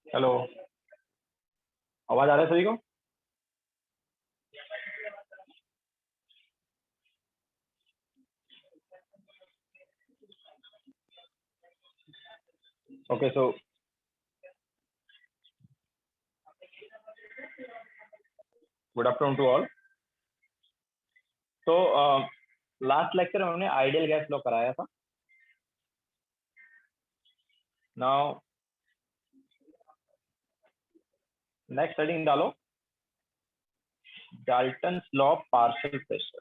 Hello, आवाज आ रहा है सभी को? Okay, so good afternoon to all. तो लास्ट लेक्चर में हमने आइडियल गैस लॉ कराया था। नाउ नेक्स्ट हेडिंग डालो, Dalton's law of partial pressure.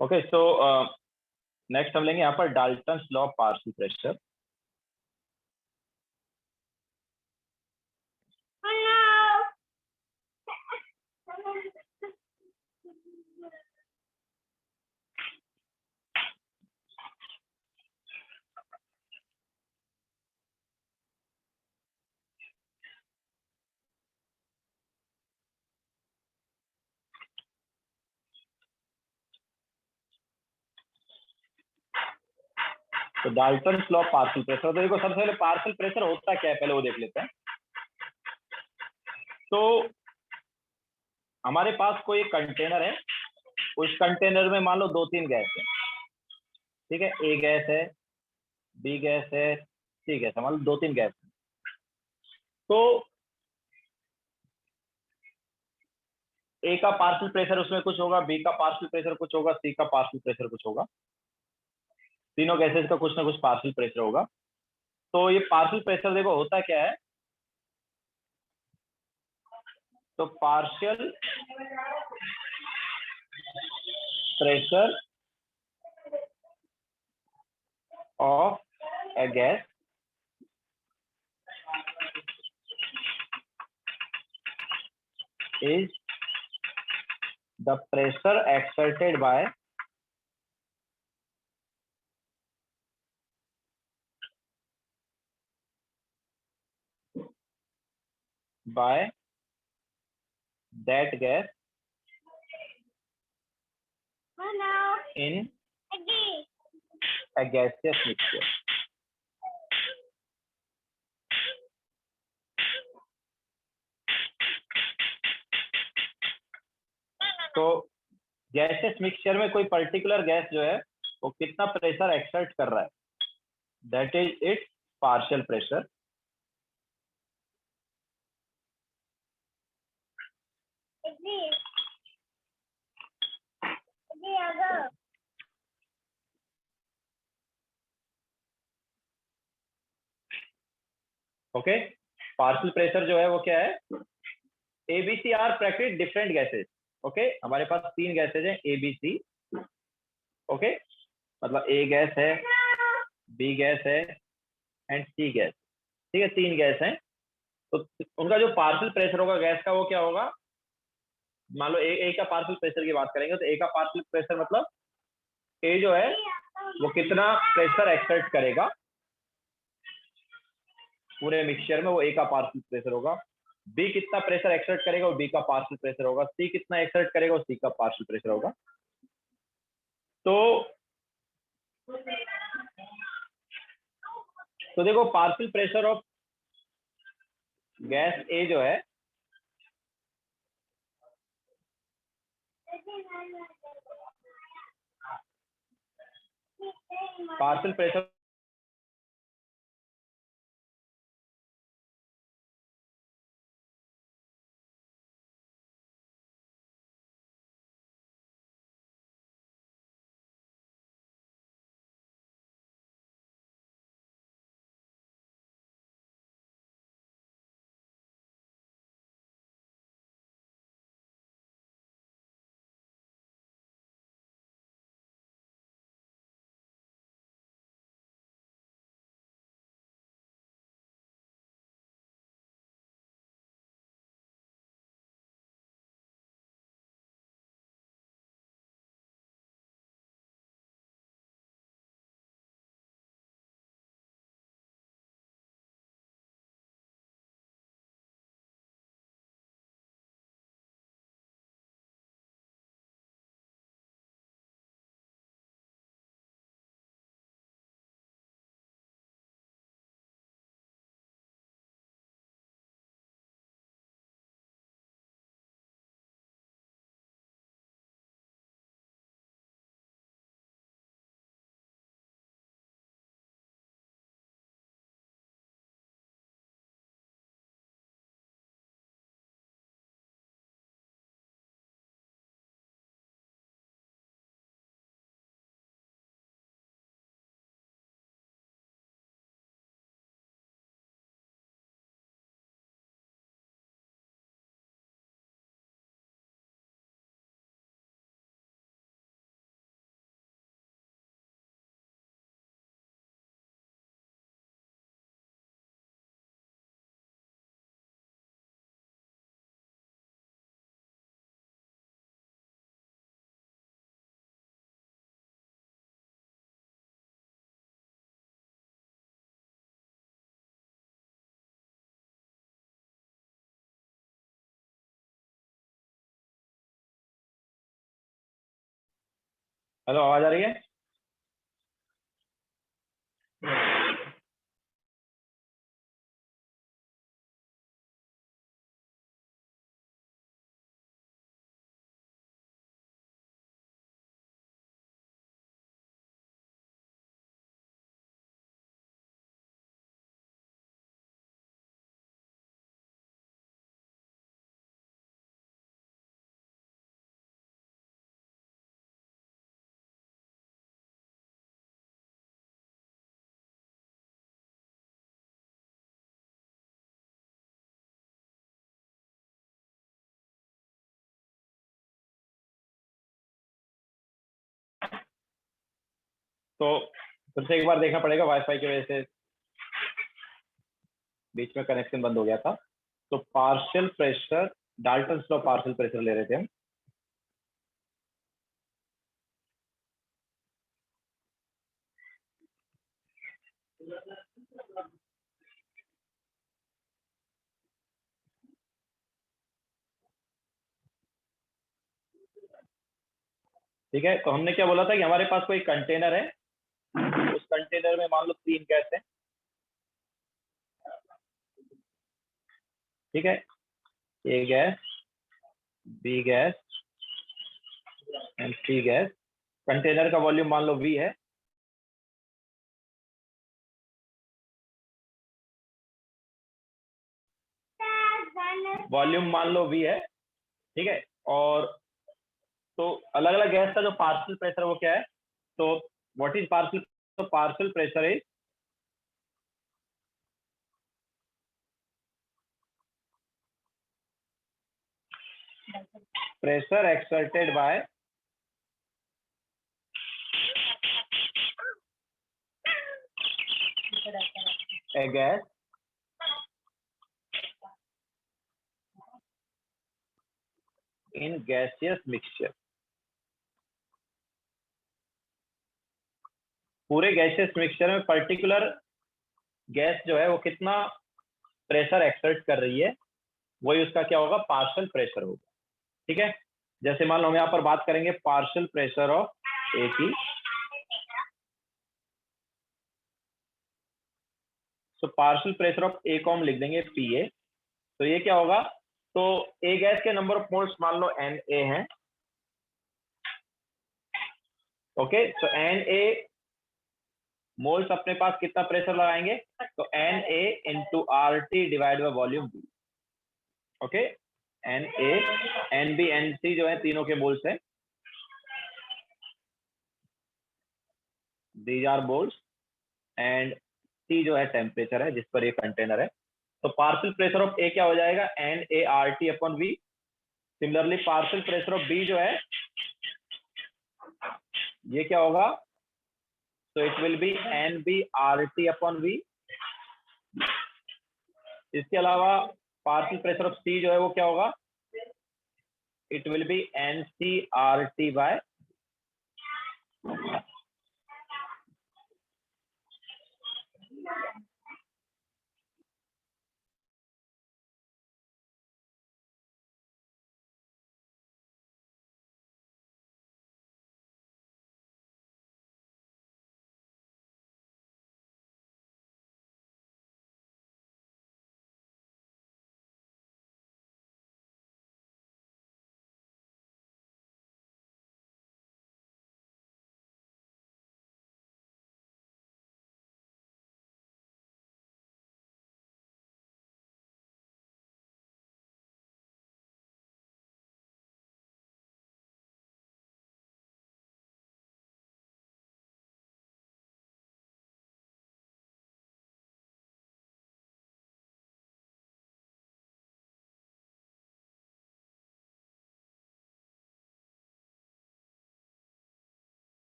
Okay, so next हम लेंगे यहाँ पर Dalton's law of partial pressure. तो Dalton's law of partial pressure, तो देखो सबसे पहले पार्शियल प्रेशर होता क्या है पहले वो देख लेते हैं। तो हमारे पास कोई एक कंटेनर है, उस कंटेनर में मान लो दो तीन गैस है। ठीक है, ए गैस है, बी गैस है, सी गैस है, मान लो दो तीन गैस है। तो ए का पार्शियल प्रेशर उसमें कुछ होगा, बी का पार्शियल प्रेशर कुछ होगा, सी का पार्शियल प्रेशर कुछ होगा। तीनों गैसेज का कुछ ना कुछ पार्शियल प्रेशर होगा। तो ये पार्शियल प्रेशर देखो होता क्या है। तो partial pressure of a gas is the pressure exerted by that gas in a gaseous mixture। तो गैसेस मिक्सचर में कोई पर्टिकुलर गैस जो है वो कितना प्रेशर एक्सर्ट कर रहा है, that is its partial pressure. Okay, partial pressure जो है वो क्या है, ABC are bracket different gases. Okay, हमारे पास तीन गैसेज हैं एबीसी। ओके, मतलब ए गैस है, बी गैस है एंड सी गैस। ठीक है, तीन गैस हैं। तो उनका जो पार्शियल प्रेशर होगा गैस का वो क्या होगा। मान लो ए का पार्शियल प्रेशर की बात करेंगे तो ए का पार्शियल प्रेशर मतलब ए जो है वो कितना प्रेशर एक्सर्ट करेगा पूरे मिक्सचर में, वो ए का पार्शियल प्रेशर होगा। बी कितना प्रेशर एक्सर्ट करेगा वो बी का पार्शियल प्रेशर होगा, सी कितना एक्सर्ट करेगा वो सी का पार्शियल प्रेशर होगा। तो देखो पार्शियल प्रेशर ऑफ गैस ए जो है पार्शियल प्रेशर हेलो आवाज आ रही है? तो फिर से एक बार देखना पड़ेगा, वाईफाई की वजह से बीच में कनेक्शन बंद हो गया था। तो partial pressure, Dalton's law partial pressure ले रहे थे हम। ठीक है, तो हमने क्या बोला था कि हमारे पास कोई कंटेनर है, उस कंटेनर में मान लो 3 गैस है। ठीक है, A gas, B gas and C gas. Container का वॉल्यूम मान लो वी है। वॉल्यूम मान लो वी है, ठीक है। और तो अलग अलग गैस का जो पार्शियल प्रेशर वो क्या है, तो व्हाट इज पार्शियल, तो partial pressure is pressure exerted by a gas in gaseous mixture। पूरे गैसियस मिक्सचर में पर्टिकुलर गैस जो है वो कितना प्रेशर एक्सर्ट कर रही है, वही उसका क्या होगा, पार्शियल प्रेशर होगा। ठीक है, जैसे मान लो हम यहाँ पर बात करेंगे पार्शियल प्रेशर ऑफ ए की, तो पार्शियल प्रेशर ऑफ ए को हम लिख देंगे पी ए। तो ये क्या होगा, तो ए गैस के नंबर ऑफ मोल्स मान लो एन ए है। ओके, तो एन ए मोल्स अपने पास कितना प्रेशर लगाएंगे, तो N A into R T divide by volume B. Okay, N A, N B, N C जो है तीनों के मोल्स है, these are moles, and T जो है टेम्परेचर है जिस पर ये कंटेनर है। तो पार्शियल प्रेशर ऑफ ए क्या हो जाएगा, N A R T upon V. Similarly partial pressure of B जो है ये क्या होगा, तो it will be N B R T upon V. इसके अलावा पार्शियल प्रेशर ऑफ सी जो है वो क्या होगा, it will be N C R T by.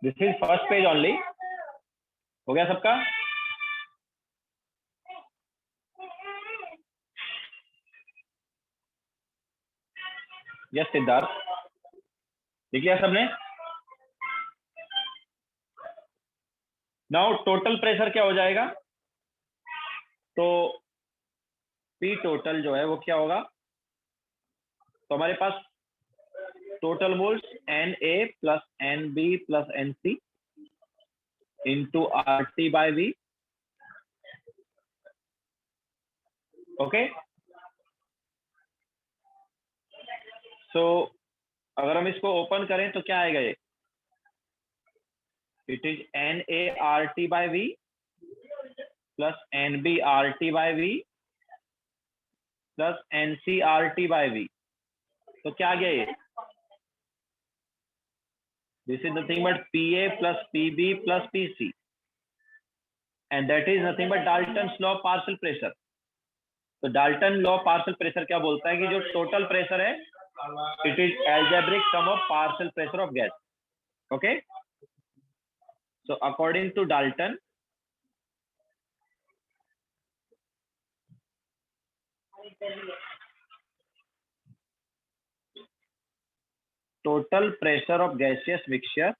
This is first page only. हो गया सबका? यस सिद्धार्थ, लिख लिया सबने? नाउ टोटल प्रेशर क्या हो जाएगा, तो पी टोटल जो है वो क्या होगा, तो हमारे पास total moles N A plus N B plus N C into R T by V. Okay, so अगर हम इसको ओपन करें तो क्या आएगा, ये it is N A R T by V plus N B R T by V plus N C R T by V. तो क्या आ गया ये, this is nothing but PA plus PB plus PC, and that is nothing but Dalton's law of partial pressure. तो Dalton law partial pressure क्या बोलता है कि जो टोटल प्रेशर है it is algebraic sum of partial pressure of gas. Okay, so according to Dalton total pressure of gaseous mixture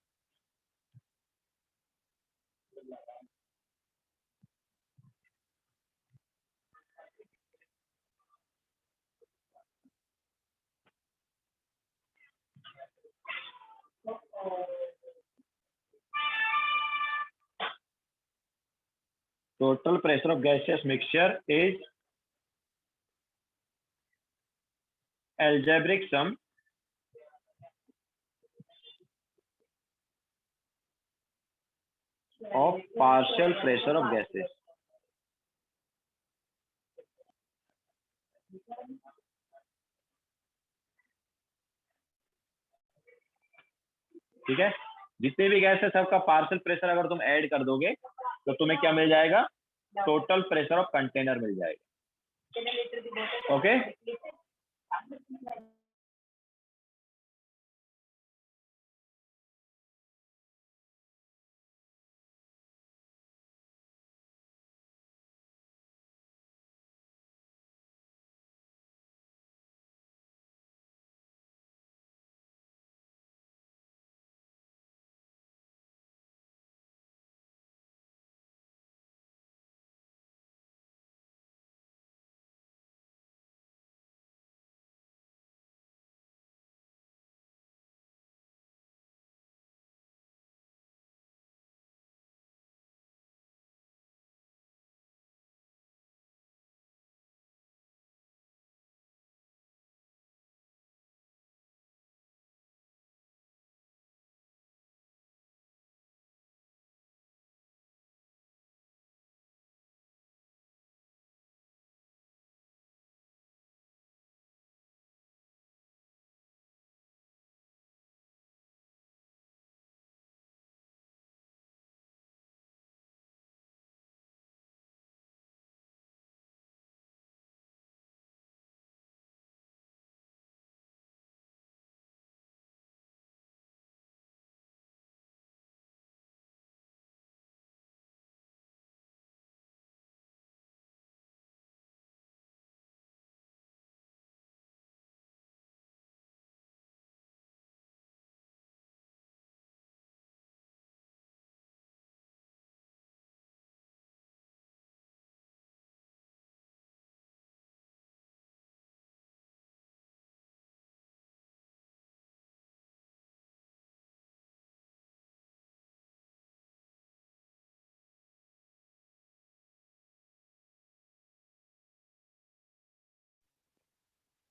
total pressure of gaseous mixture is algebraic sum of partial pressure of gases. ठीक है, जितने भी gas है सबका partial pressure अगर तुम add कर दोगे तो तुम्हें क्या मिल जाएगा, टोटल प्रेशर ऑफ कंटेनर मिल जाएगा. ओके,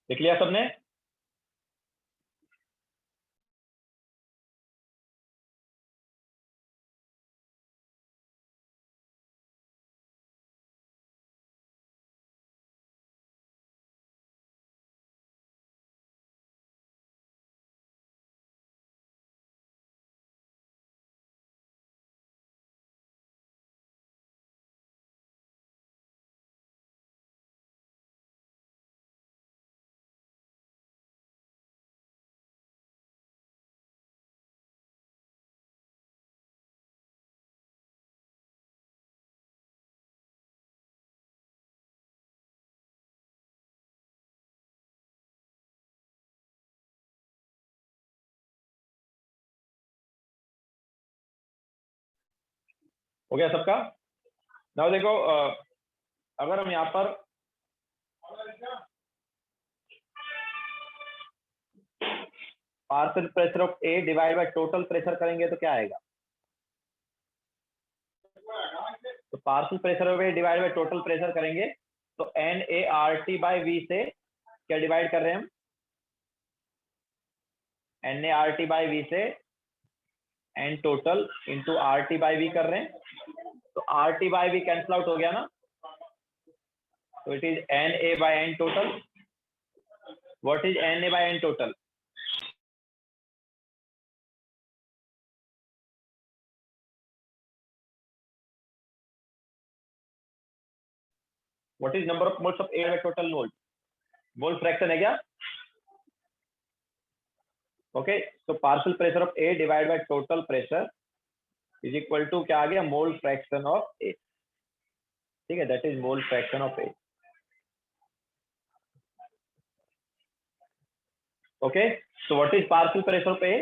देख लिया सबने. हो गया सबका. नाउ देखो, अगर हम यहाँ पर partial pressure of A divide by total pressure करेंगे तो क्या आएगा, तो partial pressure of A divide by total pressure करेंगे तो N A R T by V से क्या डिवाइड कर रहे हैं हम, n A R T by V से n total into R T by V कर रहे हैं. तो R T by V cancel out हो गया ना, तो it is N A by n total. What is N A by n total, what is number of moles of air by total mole? Mole fraction है क्या? Okay, तो partial pressure of A divide by total pressure is equal to क्या आ गया? Mole fraction of A. ठीक है, that is mole fraction of A. Okay, so what is partial pressure of A?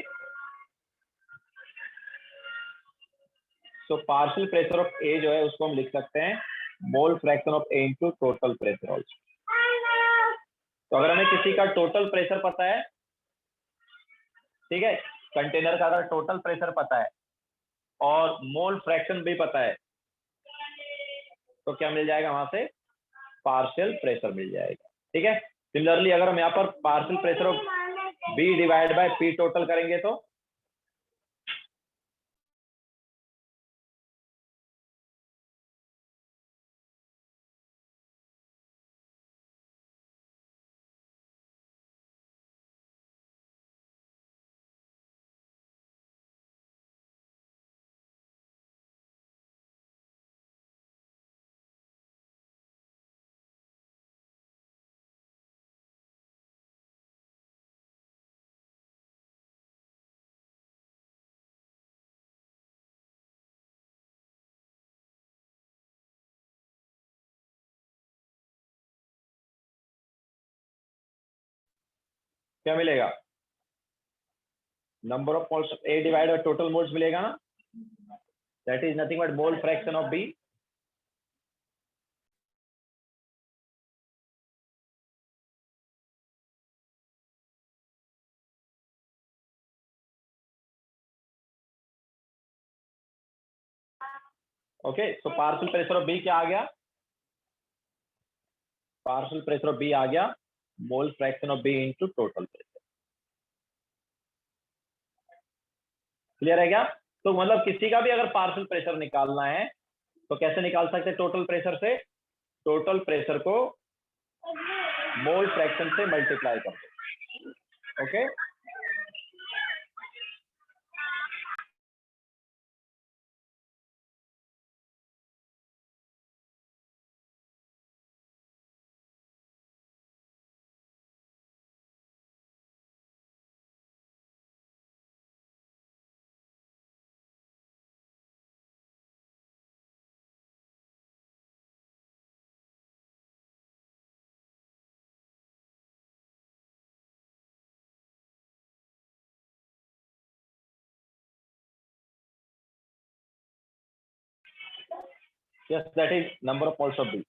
So partial pressure of A जो है उसको हम लिख सकते हैं मोल fraction of A into total pressure also. तो अगर हमें किसी का टोटल प्रेशर पता है, ठीक है, कंटेनर का अगर टोटल प्रेशर पता है और मोल फ्रैक्शन भी पता है, तो क्या मिल जाएगा? वहां से पार्शियल प्रेशर मिल जाएगा। ठीक है, सिमिलरली अगर हम यहाँ पर partial pressure of B divide by P total करेंगे तो क्या मिलेगा? Number of moles of A divide by total moles मिलेगा ना, that is nothing but mole fraction of B. Okay, so partial pressure of B क्या आ गया? Partial pressure of B आ गया mole fraction of B into total pressure. Clear है क्या? तो मतलब किसी का भी अगर पार्शियल प्रेशर निकालना है तो कैसे निकाल सकते हैं? टोटल प्रेशर से टोटल प्रेशर को मोल फ्रैक्शन से मल्टीप्लाई कर दो। Okay, yes, that is number of moles of B.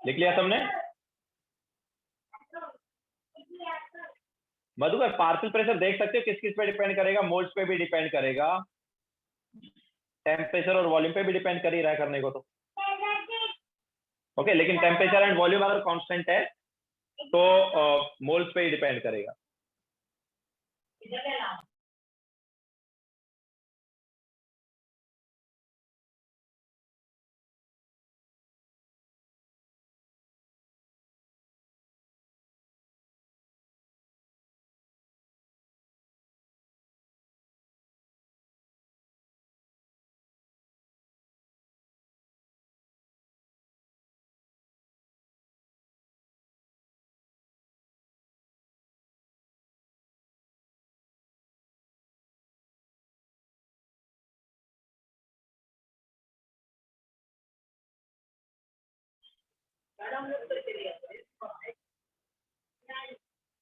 लिख लिया सबने? मधुकर, पार्शियल प्रेशर देख सकते हो किस किस पे डिपेंड करेगा? मोल्स पे भी डिपेंड करेगा, टेम्परेचर और वॉल्यूम पे भी डिपेंड कर ही रहा है करने को तो। ओके, लेकिन टेम्परेचर एंड वॉल्यूम अगर कांस्टेंट है तो मोल्स पे ही डिपेंड करेगा।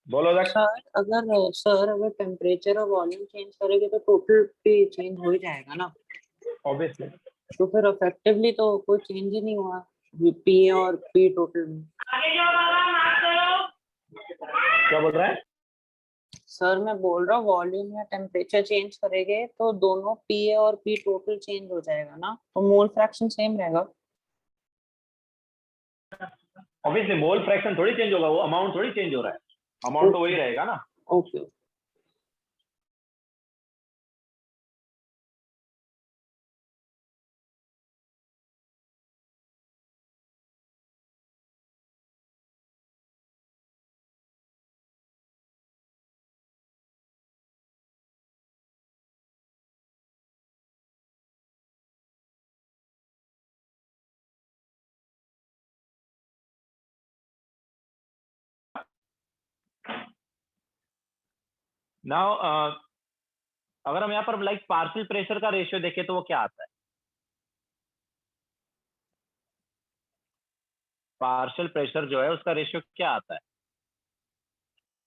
बोलो जरा। सर अगर टेम्परेचर और वॉल्यूम चेंज करेंगे तो टोटल भी चेंज हो ही जाएगा ना। ऑब्वियसली। तो फिर इफेक्टिवली तो कोई चेंज ही नहीं हुआ पी और पी टोटल में। क्या बोल रहा है? सर मैं बोल रहा हूँ वॉल्यूम या टेम्परेचर चेंज करेंगे तो दोनों पी और पी टोटल चेंज हो जाएगा ना, तो मोल फ्रैक्शन सेम रहेगा। ऑब्वियसली मोल फ्रैक्शन थोड़ी चेंज होगा, वो अमाउंट थोड़ी चेंज हो रहा है, अमाउंट तो वही रहेगा ना। ओके। नाउ अगर हम यहाँ पर लाइक पार्शियल प्रेशर का रेशियो देखें तो वो क्या आता है? पार्शियल प्रेशर जो है उसका रेशियो क्या आता है?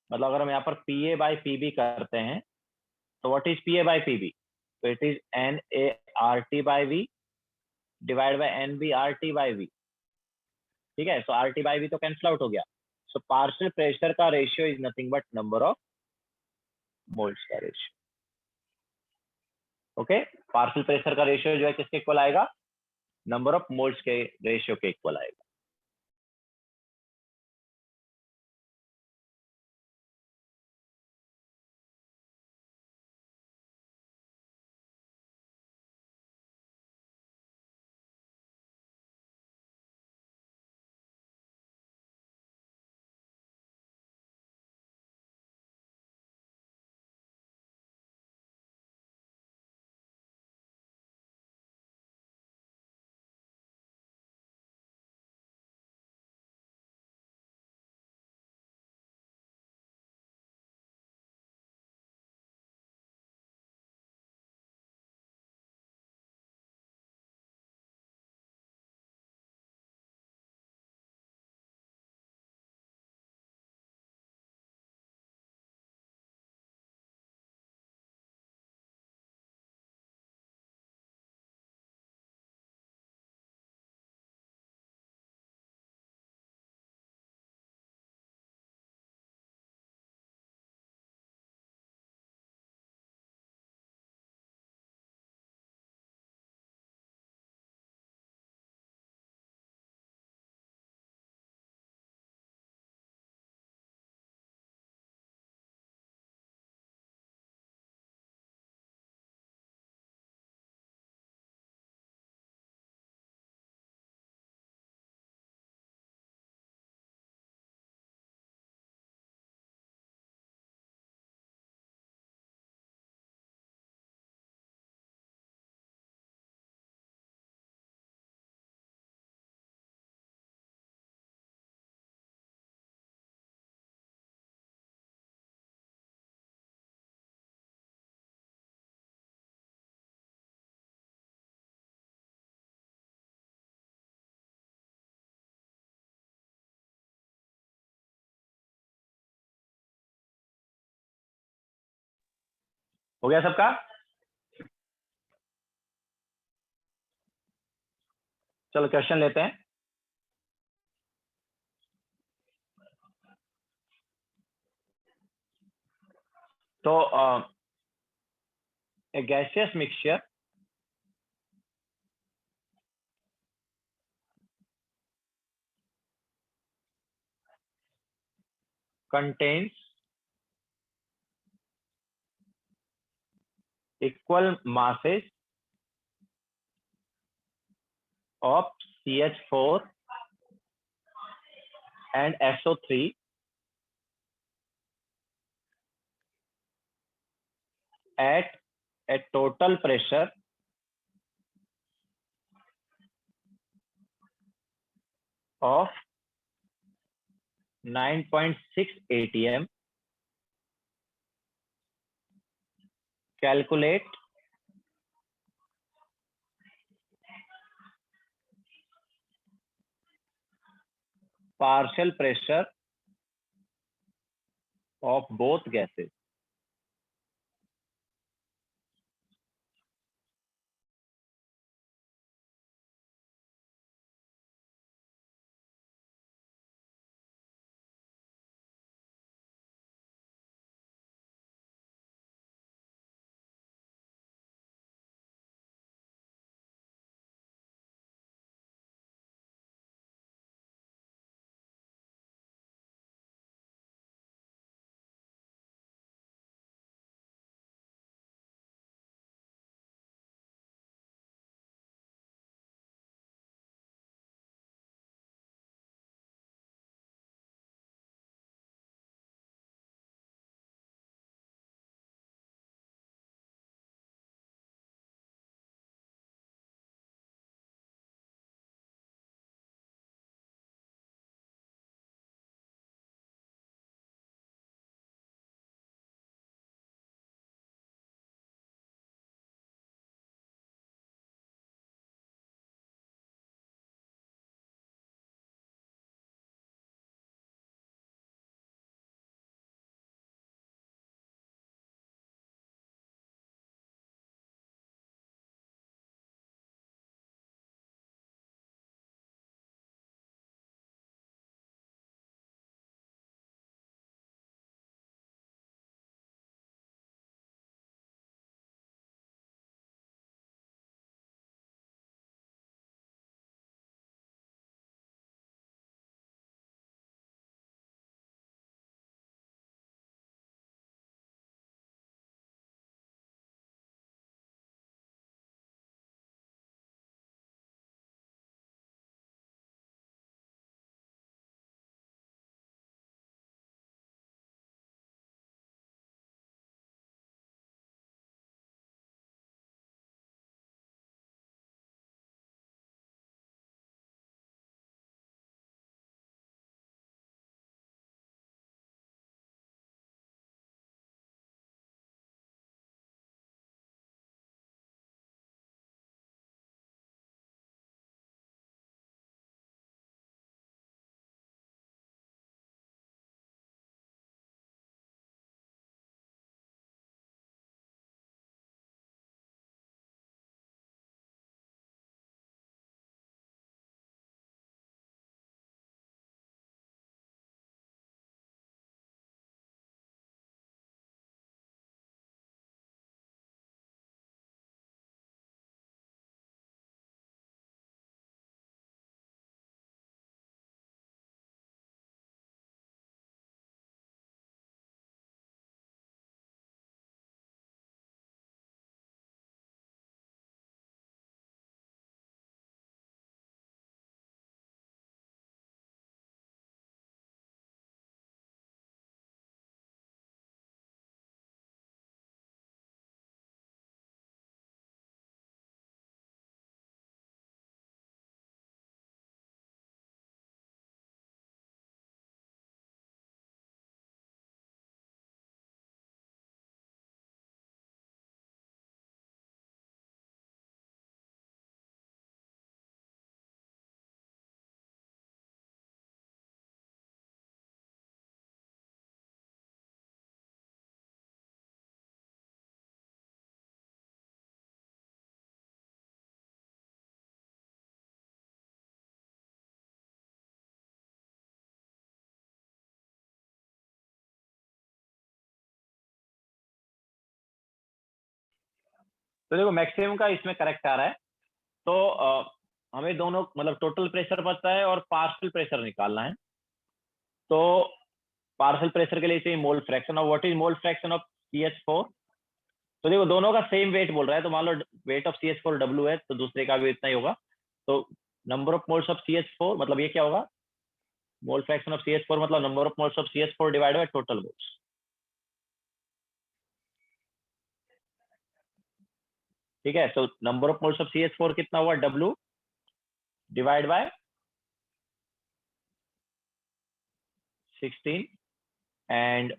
मतलब अगर हम यहाँ पर P A by P B करते हैं तो what is P A by P B? तो it is N A R T by V divide by n B R T by V. ठीक है, so R T by V तो cancel out हो गया। So partial pressure का ratio is nothing but number of moles का ratio. Okay, partial pressure का ratio जो है किसके इक्वल आएगा? नंबर ऑफ मोल्स के रेशियो के इक्वल आएगा। हो गया सबका? चलो क्वेश्चन लेते हैं। तो a gaseous mixture contains equal masses of CH4 and SO3 at a total pressure of 9.6 atm. Calculate partial pressure of both gases. तो देखो मैक्सिमम का इसमें करेक्ट आ रहा है। तो हमें दोनों मतलब टोटल प्रेशर पता है और पार्शियल प्रेशर निकालना है। तो पार्शियल प्रेशर के लिए चाहिए मोल फ्रैक्शन। और what is mole fraction of CH4? तो देखो दोनों का सेम वेट बोल रहा है, तो मान लो वेट ऑफ CH4 W है, तो दूसरे का भी इतना ही होगा। तो number of moles of CH4 मतलब ये क्या होगा, मोल फ्रैक्शन ऑफ CH4 मतलब number of moles of CH4 divide by total moles. ठीक है, तो number of moles of CH4 कितना हुआ, W डिवाइड बाय 16 एंड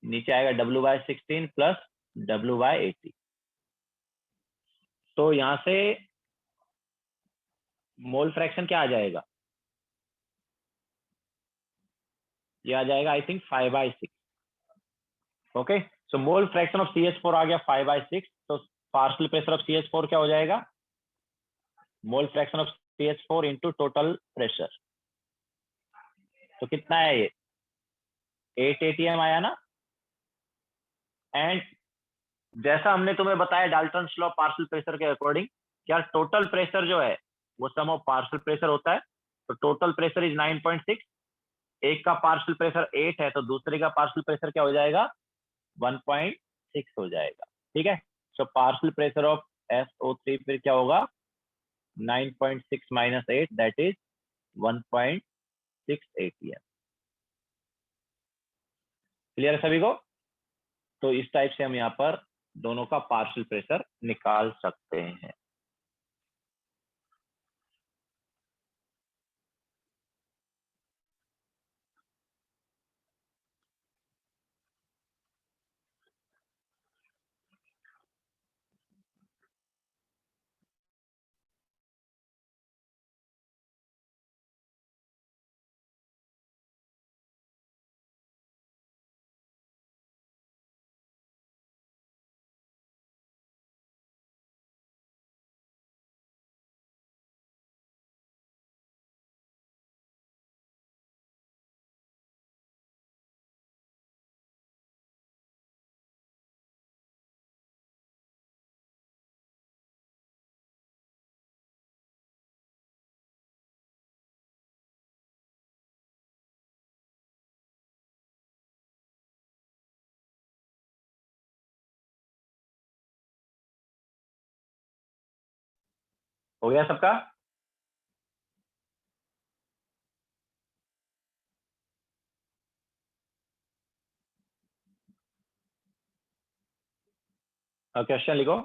नीचे आएगा W/16 प्लस W/80। तो यहां से मोल फ्रैक्शन क्या आ जाएगा, ये आ जाएगा I think 5/6। Okay, so mole fraction of CH4 आ गया 5/6, तो पार्शियल प्रेशर ऑफ CH4 क्या हो जाएगा, मोल fraction of CH4 into total pressure. तो कितना है ये, 8 atm आया ना। एंड जैसा हमने तुम्हें बताया डाल्टन्स लॉ पार्शियल प्रेशर के अकॉर्डिंग, क्या टोटल प्रेशर जो है वो सम ऑफ पार्शियल प्रेशर होता है। तो टोटल प्रेशर इज 9.6, एक का पार्शियल प्रेशर 8 है तो दूसरे का पार्शियल प्रेशर क्या हो जाएगा, 1.6 हो जाएगा। ठीक है, सो पार्शियल प्रेशर ऑफ SO3 फिर क्या होगा, 9.6 minus 8 that is 1.6 atm। Clear है सभी को। तो इस टाइप से हम यहाँ पर दोनों का पार्शियल प्रेशर निकाल सकते हैं। हो गया सबका। क्वेश्चन लिखो।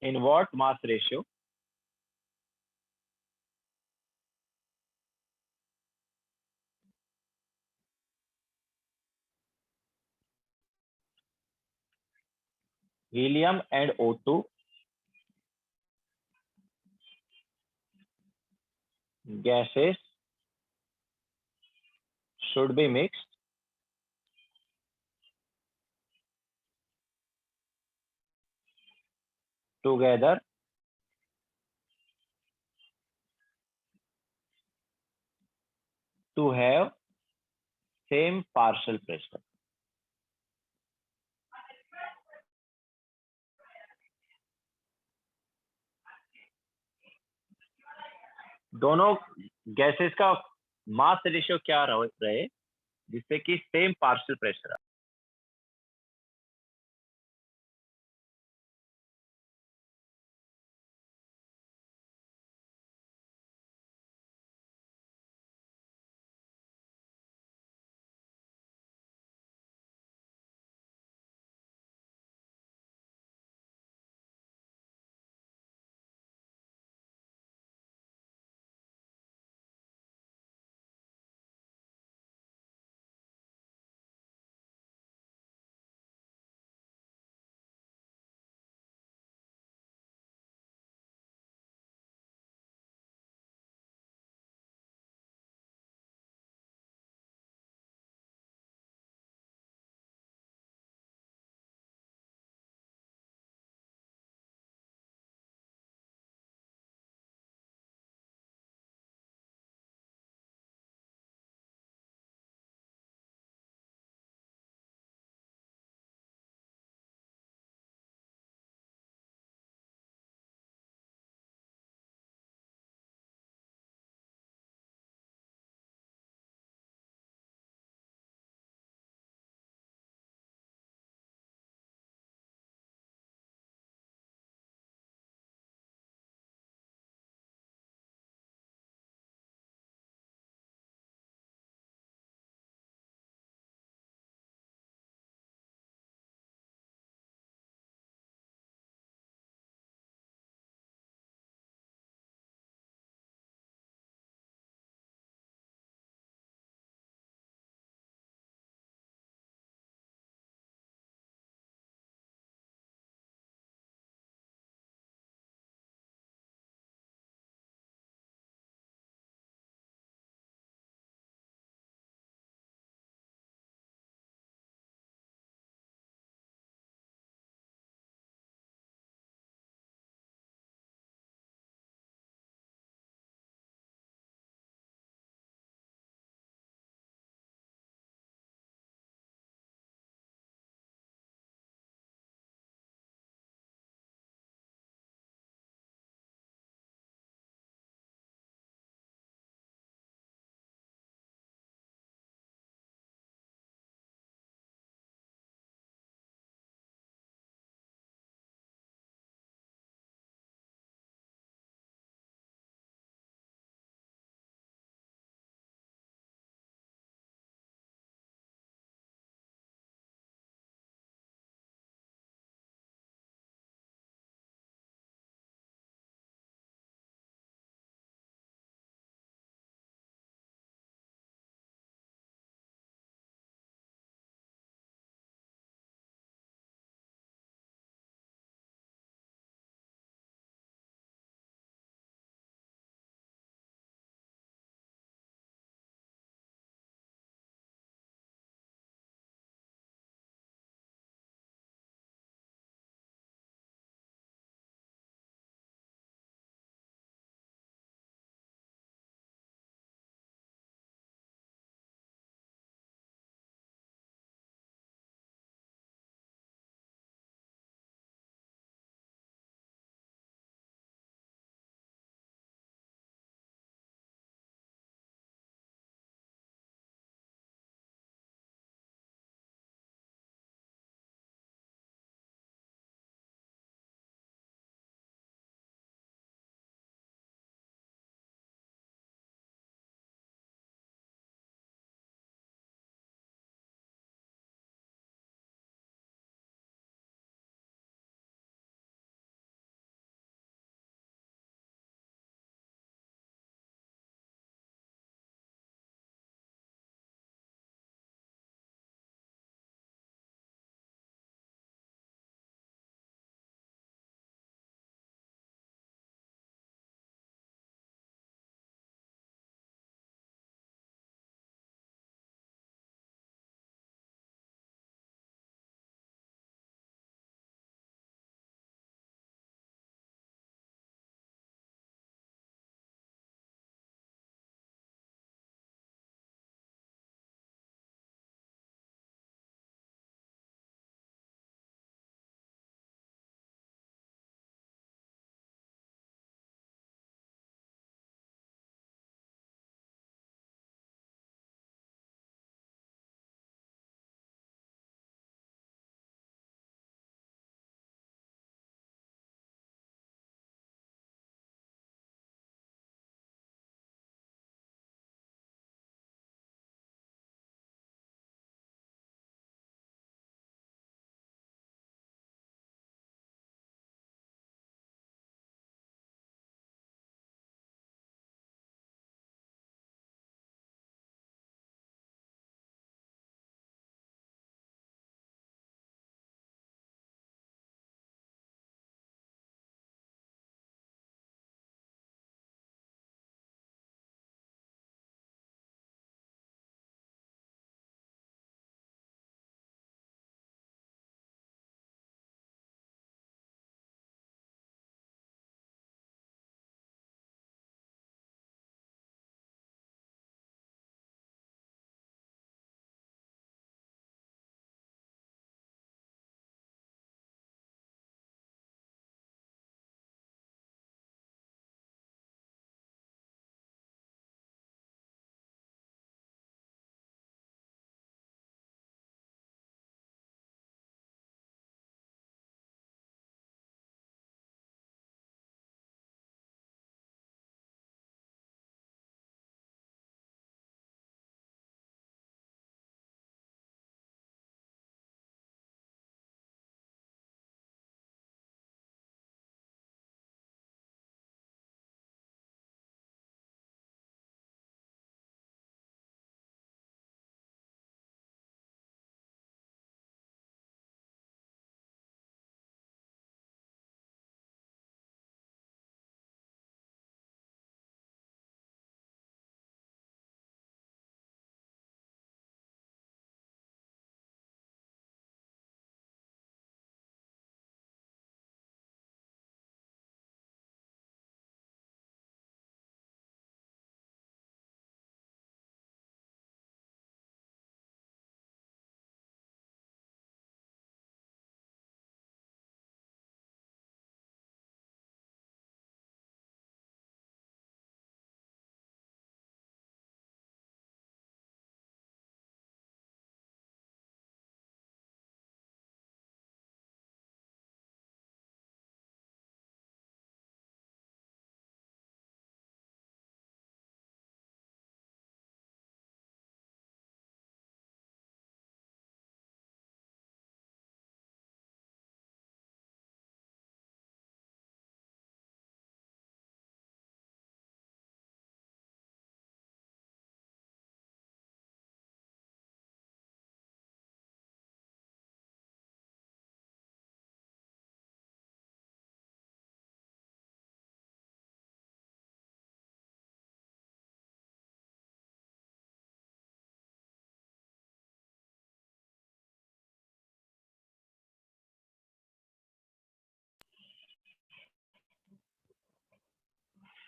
In what mass ratio helium and O2 gases should be mixed together to have same partial pressure। दोनों गैसेस का मास रेशियो क्या रहे जिससे कि सेम पार्शियल प्रेशर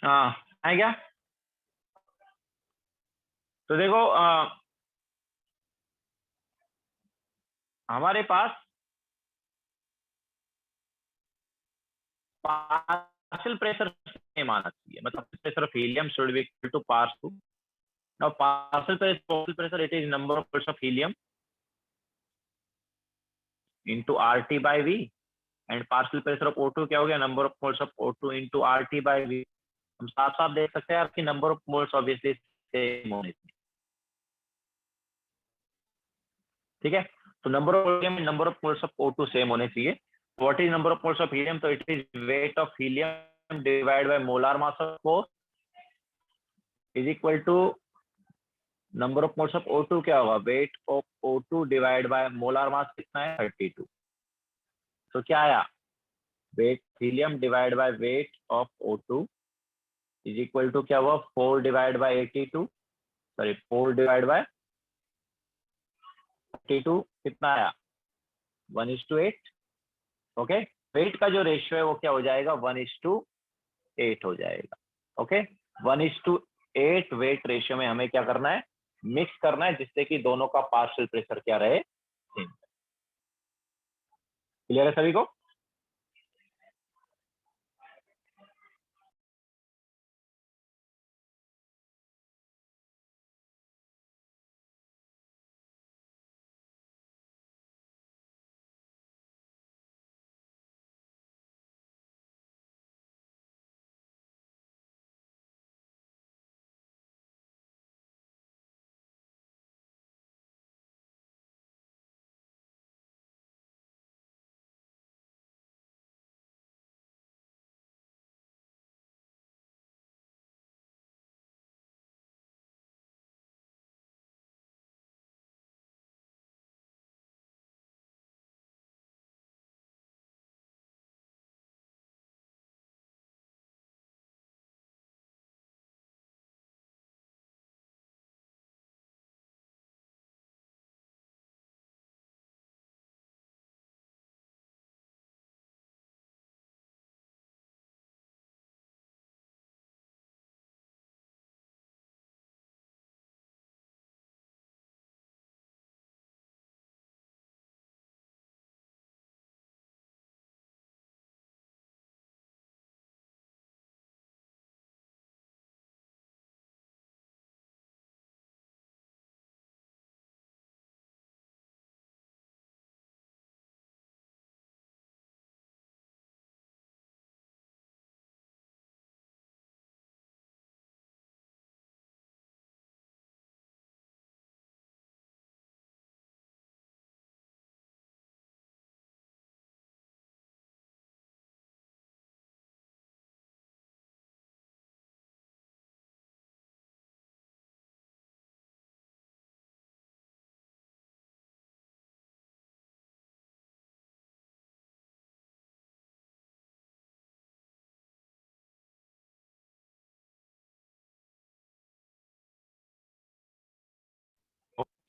हाँ है क्या? तो देखो हमारे पास पार्शियल प्रेशर सेम आना चाहिए, मतलब pressure of helium should be equal to पार्स टू, now partial pressure it is number of moles of helium into RT by V, and partial pressure of O2 क्या हो गया, number of moles of O2 into RT by V. हम साफ साफ देख सकते हैं आपकी number of moles obviously same होने चाहिए, ठीक है। तो number of helium number of moles of O2 same होने चाहिए। What is number of moles of helium? तो it is weight of helium divide by molar mass of force is equal to number of moles of O2 क्या होगा, weight of O2 divide by molar mass कितना है 32। तो क्या आया, weight helium divide by weight of O2 is equal to क्या हुआ 4 divide by 82, sorry 4 divide by 32 कितना आया 1:8। ओके, वेट का जो रेशियो है वो क्या हो जाएगा 1:8 हो जाएगा। ओके, 1:8 वेट रेशियो में हमें क्या करना है, मिक्स करना है, जिससे कि दोनों का पार्शियल प्रेशर क्या रहे, सेम। क्लियर है सभी को?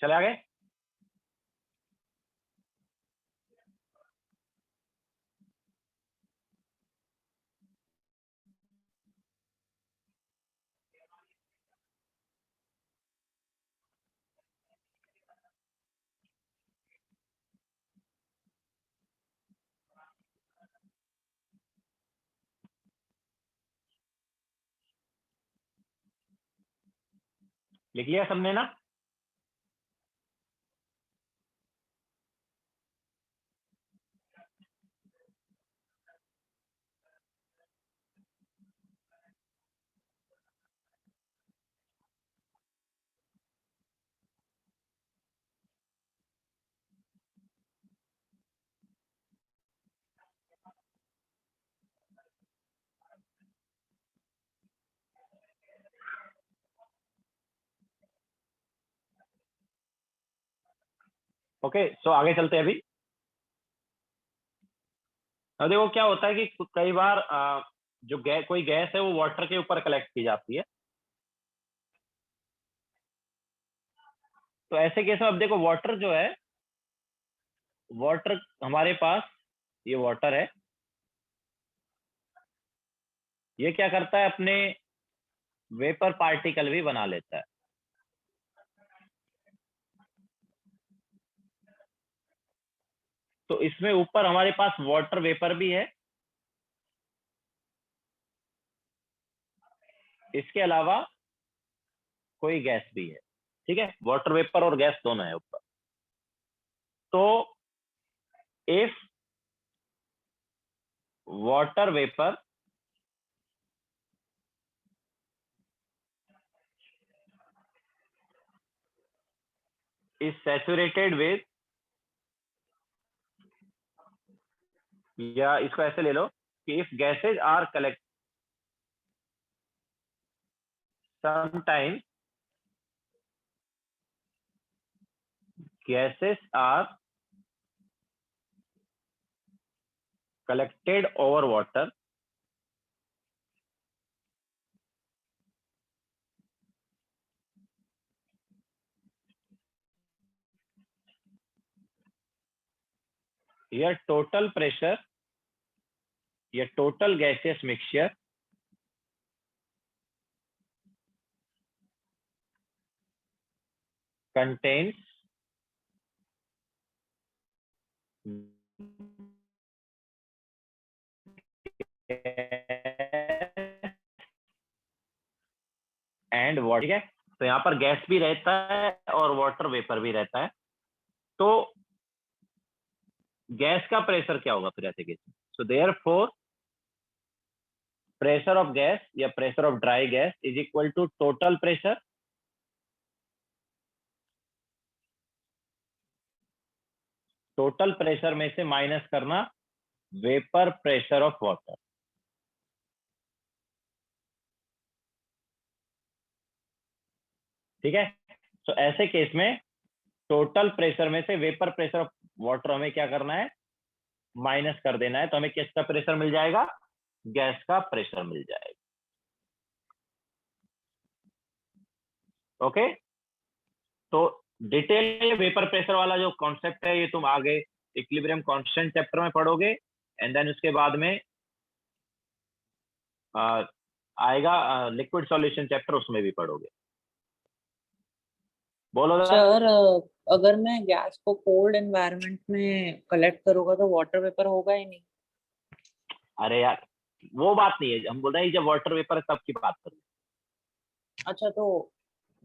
चले आगे। लिख लिया सबने ना? ओके, सो आगे चलते हैं अभी। अब देखो क्या होता है कि कई बार जो कोई गैस है वो वाटर के ऊपर कलेक्ट की जाती है। तो ऐसे केस में अब देखो वाटर जो है, वाटर हमारे पास, ये वाटर है, ये क्या करता है अपने वेपर पार्टिकल भी बना लेता है। तो इसमें ऊपर हमारे पास वाटर वेपर भी है, इसके अलावा कोई गैस भी है। ठीक है, वाटर वेपर और गैस दोनों है ऊपर। तो if water vapour is saturated with, या इसको ऐसे ले लो कि if gases are collect sometimes gases are collected over water या टोटल प्रेशर या total gaseous mixture contains and water. ठीक है, तो यहाँ पर गैस भी रहता है और वाटर वेपर भी रहता है। तो गैस का प्रेशर क्या होगा फिर ऐसे केस में? So therefore pressure of gas या pressure of dry gas is equal to total pressure में से माइनस करना वेपर प्रेशर ऑफ वाटर। ठीक है, तो ऐसे केस में टोटल प्रेशर में से वेपर प्रेशर ऑफ वाटर हमें क्या करना है, माइनस कर देना है। तो हमें किसका प्रेशर मिल जाएगा, गैस का प्रेशर मिल जाएगा। ओके, तो डिटेल वेपर प्रेशर वाला जो कॉन्सेप्ट है ये तुम आगे इक्विलिब्रियम कांस्टेंट चैप्टर में पढ़ोगे, एंड देन उसके बाद में आएगा लिक्विड सॉल्यूशन चैप्टर, उसमें भी पढ़ोगे। बोलो दादा। सर अगर मैं गैस को कोल्ड एनवायरनमेंट में कलेक्ट करूंगा तो वाटर वेपर होगा ही नहीं। अरे यार वो बात नहीं है, हम बोल रहे हैं जब वाटर वेपर है तब की बात कर रहे अच्छा, तो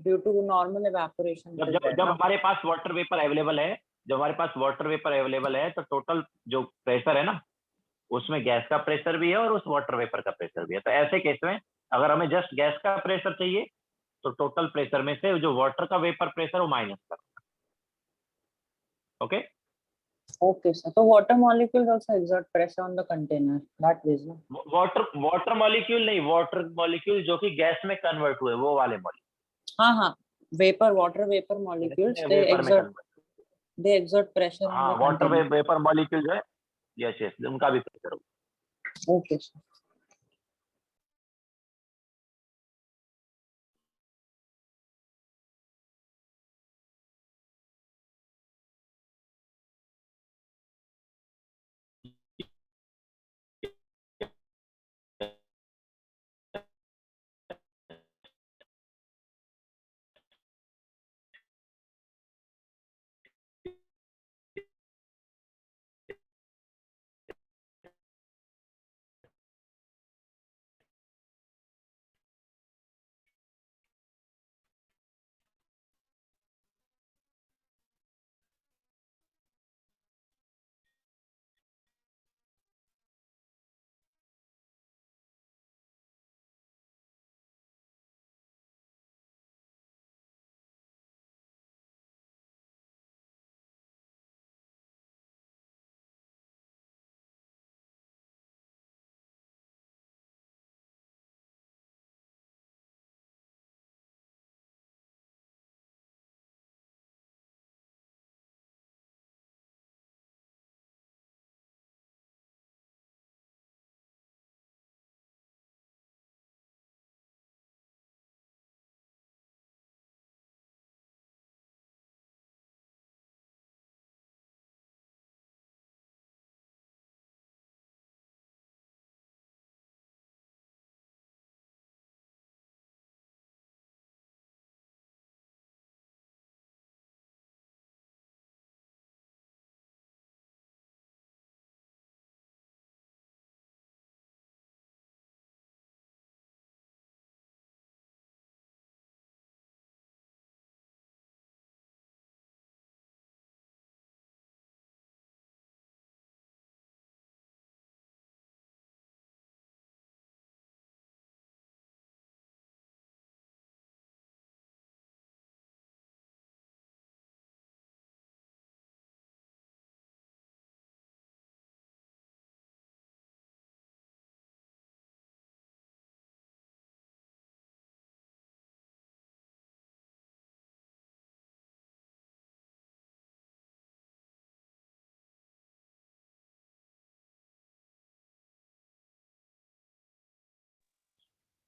ड्यू टू नॉर्मल एवापोरेशन हैं। इट जब इज जब देयर जब ना। हमारे पास वाटर वेपर अवेलेबल है, जब हमारे पास वाटर वेपर अवेलेबल है तो टोटल जो प्रेशर है ना, उसमें गैस का प्रेशर भी है और उस वाटर वेपर का प्रेशर भी है। तो ऐसे केस में अगर हमें जस्ट गैस का प्रेशर चाहिए तो टोटल प्रेशर में से जो वाटर का वेपर प्रेशर वो माइनस कर। Okay, Okay, sir. So water molecules also exert pressure on the container. That is, no? Water water molecule नहीं, वाटर मॉलिक्यूल जो कि गैस में कन्वर्ट हुए वो वाले हाँ हाँ, vapor, water vapor molecules, molecule vapour में convert. they exert pressure on हाँ, the water container. Vapour molecule जो है, यस यस, उनका भी प्रेशर होगा। Okay, sir.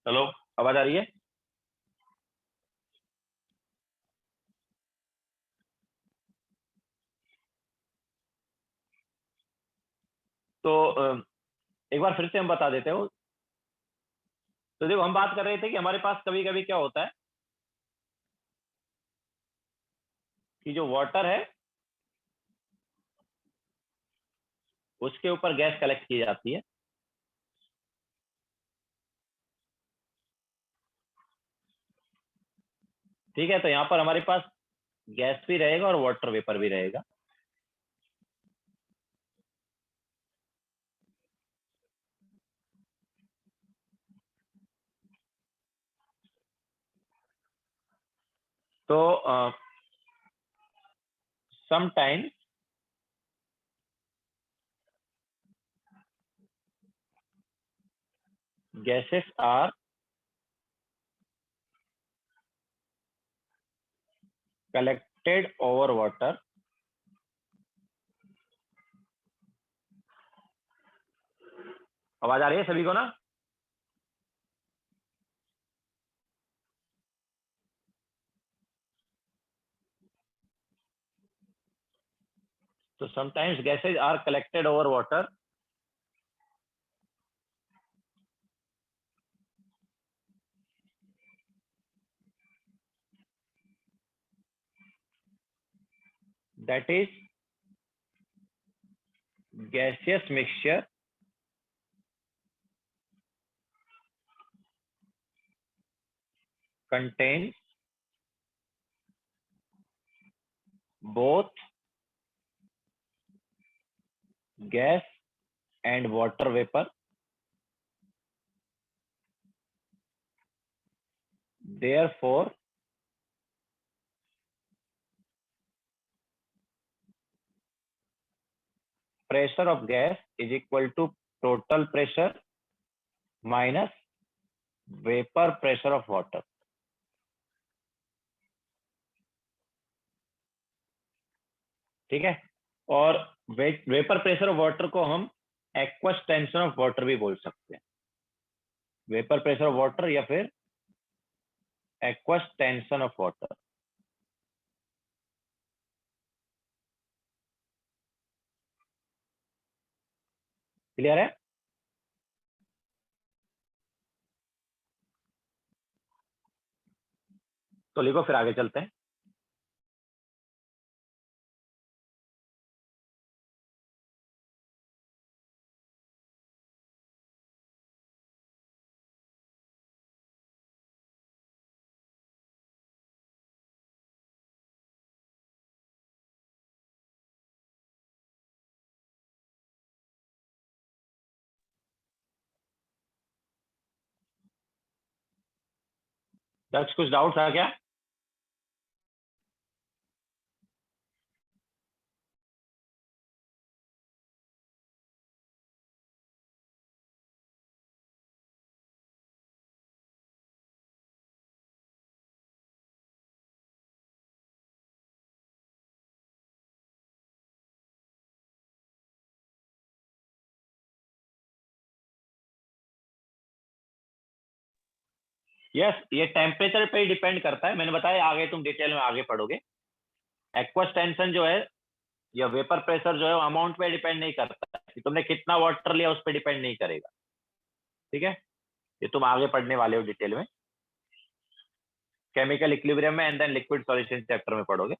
चलो, आवाज आ रही है? तो एक बार फिर से हम बता देते हो। तो देखो, हम बात कर रहे थे कि हमारे पास कभी कभी क्या होता है कि जो वाटर है उसके ऊपर गैस कलेक्ट की जाती है। ठीक है, तो यहाँ पर हमारे पास गैस भी रहेगा और वाटर वेपर भी रहेगा। तो sometimes gases are collected over water आवाज आ रही है सभी को ना? तो sometimes gases are collected over water that is gaseous mixture contains both gas and water vapor, therefore pressure of gas is equal to total pressure minus vapor pressure of water। ठीक है, और वेपर प्रेशर ऑफ वाटर को हम aqueous tension of water भी बोल सकते हैं। Vapour pressure of water या फिर aqueous tension of water. Clear है? तो लिखो, फिर आगे चलते हैं। कुछ डाउट था क्या? यस, ये टेम्परेचर पे ही डिपेंड करता है। मैंने बताया, आगे तुम डिटेल में आगे पढ़ोगे। एक्वस टेंशन जो है या वेपर प्रेशर जो है वो अमाउंट पे डिपेंड नहीं करता कि तुमने कितना वाटर लिया, उस पर डिपेंड नहीं करेगा। ठीक है, ये तुम आगे पढ़ने वाले हो डिटेल में, केमिकल इक्विलिब्रियम में and then liquid solution chapter में पढ़ोगे।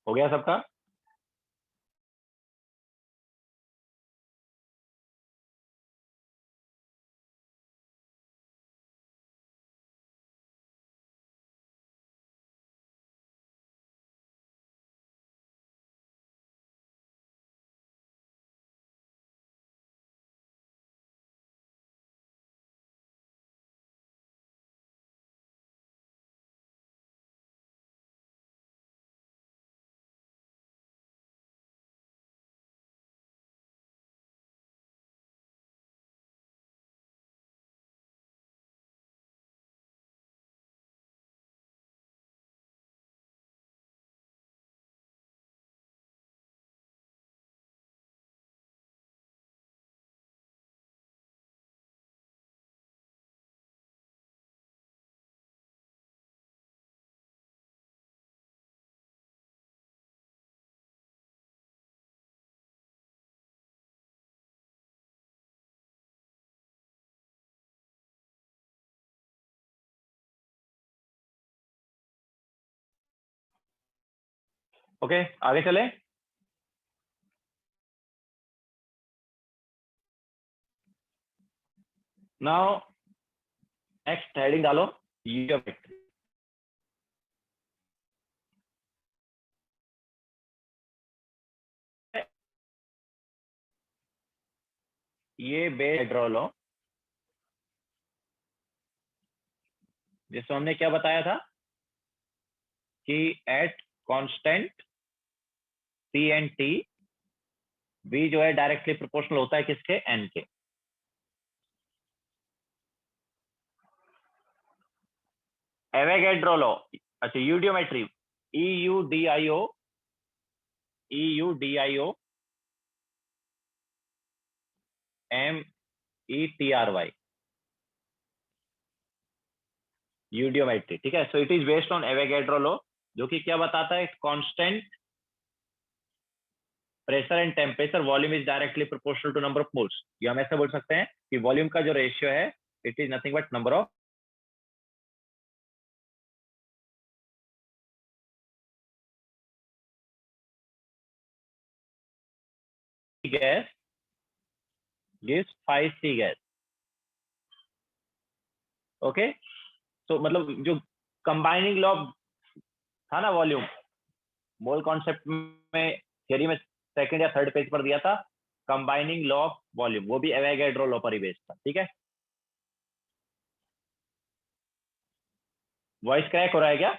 हो गया सबका? ओके, आगे चले। नाउ नेक्स्ट हेडिंग डालो, यूडियोमेट्री। ये बेस ड्रॉ लो, जिसमें हमने क्या बताया था कि at constant C and T B जो है डायरेक्टली प्रोपोर्शनल होता है किसके? एन के। एवोगैड्रो लॉ, अच्छा यूडियोमेट्री, EUDIO METRY, यूडियोमेट्री, ठीक है। So it is based on Avogadro law, जो कि क्या बताता है? Constant pressure and temperature volume is directly proportional to number of moles. ये हम ऐसे बोल सकते हैं कि वॉल्यूम का जो रेशियो है it is nothing but number of gas gives 5C gas. Okay, तो मतलब जो कंबाइनिंग लॉ था ना वॉल्यूम, मोल कॉन्सेप्ट में थियरी में सेकंड या थर्ड पेज पर दिया था, कंबाइनिंग लॉ ऑफ वॉल्यूम, वो भी एवोगैड्रो लॉ पर ही बेस्ड था, ठीक है। वॉइस क्रैक हो रहा है क्या?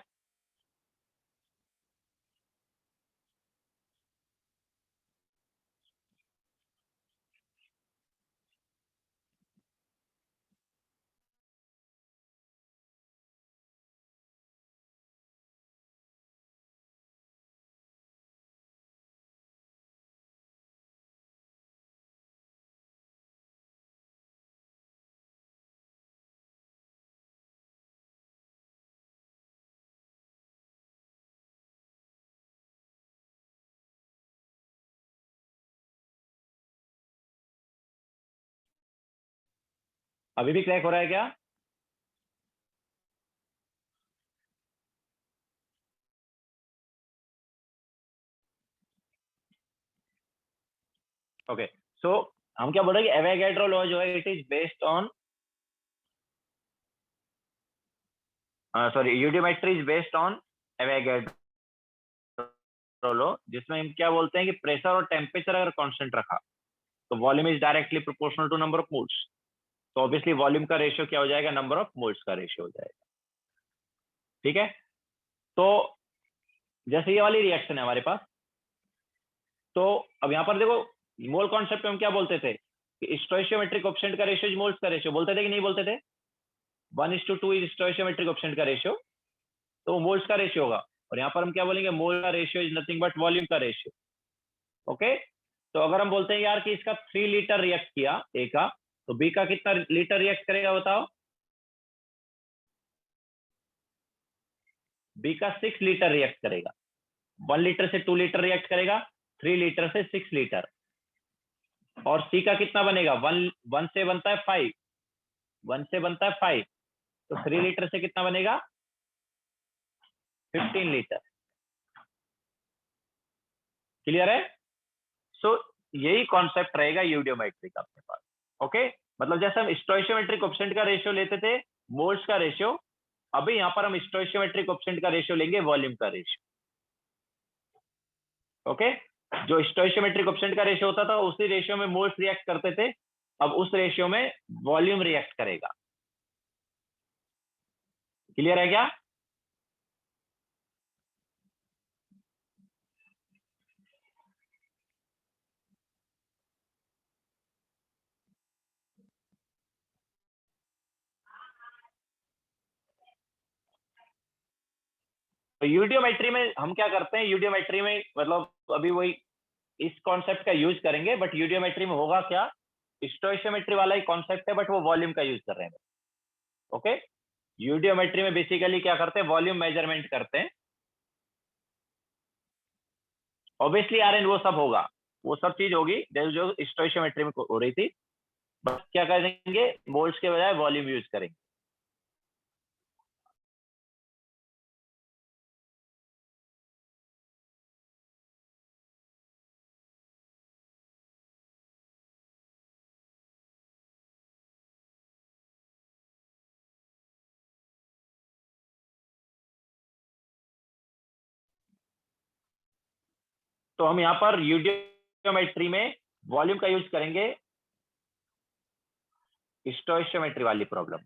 अभी भी क्रैक हो रहा है क्या? ओके, सो हम क्या बोल रहे हैं कि एवोगैड्रो लॉ जो है it is based on, sorry, eudiometry is based on Avogadro law, जिसमें हम क्या बोलते हैं कि प्रेशर और टेम्परेचर अगर कांस्टेंट रखा तो volume is directly proportional to number of moles. तो ऑब्वियसली वॉल्यूम का रेशियो क्या हो जाएगा? नंबर ऑफ मोल्स का रेशियो हो जाएगा, ठीक है। तो जैसे ये वाली रिएक्शन है हमारे पास, तो अब यहां पर देखो, मोल कॉन्सेप्ट में हम क्या बोलते थे कि स्टोइशियोमेट्रिक कोएफिशिएंट का रेशियो इज मोल्स का रेशियो, बोलते थे कि नहीं बोलते थे? 1:2 इज स्टोइशियोमेट्रिक कोएफिशिएंट का रेशियो, तो वो मोल्स का रेशियो होगा। और यहाँ पर हम क्या बोलेंगे? मोल का ratio is nothing but volume का रेशियो। ओके, तो अगर हम बोलते हैं यार कि इसका 3 लीटर रिएक्ट किया ए का, तो बी का कितना लीटर रिएक्ट करेगा बताओ? बी का 6 लीटर रिएक्ट करेगा। 1 लीटर से 2 लीटर रिएक्ट करेगा, 3 लीटर से 6 लीटर। और सी का कितना बनेगा? 1 से बनता है 5, 1 से बनता है 5, तो 3 लीटर से कितना बनेगा? 15 लीटर। क्लियर है? सो यही कॉन्सेप्ट रहेगा यूडियोमेट्री का अपने पास। ओके, मतलब जैसे हम स्टोइशियोमेट्रिक कोएफिशिएंट का रेशियो लेते थे, मोल्स का रेशियो, अभी यहाँ पर हम स्टोइशियोमेट्रिक कोएफिशिएंट का रेशियो लेंगे वॉल्यूम का रेशियो। ओके, जो स्टोइशियोमेट्रिक कोएफिशिएंट का रेशियो होता था उसी रेशियो में मोल्स रिएक्ट करते थे, अब उस रेशियो में वॉल्यूम रिएक्ट करेगा। क्लियर है क्या? तो यूडियोमेट्री में हम क्या करते हैं, यूडियोमेट्री में मतलब अभी वही इस कॉन्सेप्ट का यूज करेंगे, बट यूडियोमेट्री में होगा क्या, स्टोइशियोमेट्री वाला ही कॉन्सेप्ट है, बट वो वॉल्यूम का यूज कर रहे हैं। ओके, यूडियोमेट्री में बेसिकली क्या करते हैं, वॉल्यूम मेजरमेंट करते हैं। ऑब्वियसली आर एन वो सब होगा, वो सब चीज होगी जो जो स्टोइशियोमेट्री में हो रही थी, बस क्या करेंगे, मोल्स के बजाय वॉल्यूम यूज करेंगे। तो हम यहाँ पर यूडियोमेट्री में वॉल्यूम का यूज करेंगे स्टोइशियोमेट्री वाली प्रॉब्लम।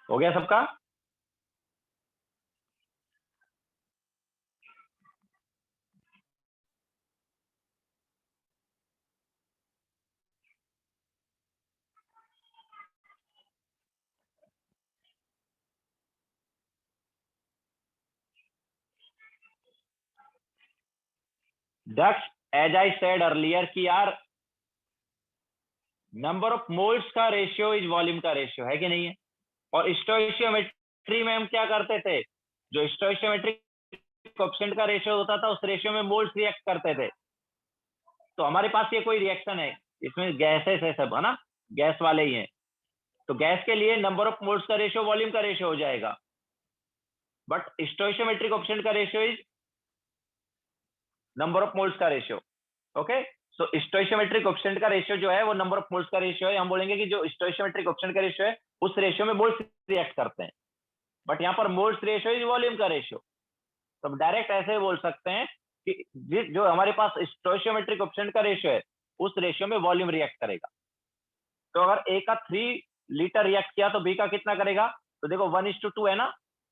हो गया सबका? दक्ष, एज आई सेड अर्लियर कि यार नंबर ऑफ मोल्स का रेशियो इज वॉल्यूम का रेशियो है कि नहीं है, और स्टोइशियोमेट्री में हम क्या करते थे, जो स्टोइशियोमेट्रिक कोएफिशिएंट का रेशियो होता था उस रेशियो में मोल्स रिएक्ट करते थे। तो हमारे पास ये कोई रिएक्शन है, इसमें गैसेस है सब, है ना, गैस वाले ही हैं, तो गैस के लिए नंबर ऑफ मोल्स का रेशियो वॉल्यूम का रेशियो हो जाएगा, बट स्टोइशियोमेट्रिक कोएफिशिएंट का ratio is number of moles का रेशियो। ओके, सो स्टोइशियोमेट्रिक कोएफिशिएंट का रेशियो जो है वो नंबर ऑफ मोल्स का रेशियो है। हम बोलेंगे कि जो स्टोइशियोमेट्रिक कोएफिशिएंट का रेशियो है उस रेशियो में मोल्स रिएक्ट करते हैं, बट यहाँ पर मोल्स रेशियो इज वॉल्यूम का रेशियो। तो हम डायरेक्ट ऐसे बोल सकते हैं कि जो हमारे पास स्टोइशियोमेट्रिक कोएफिशिएंट का रेशियो है उस रेशियो में वॉल्यूम रिएक्ट करेगा। तो अगर ए का 3 लीटर रिएक्ट किया तो बी का कितना करेगा, तो देखो 1:2 है ना,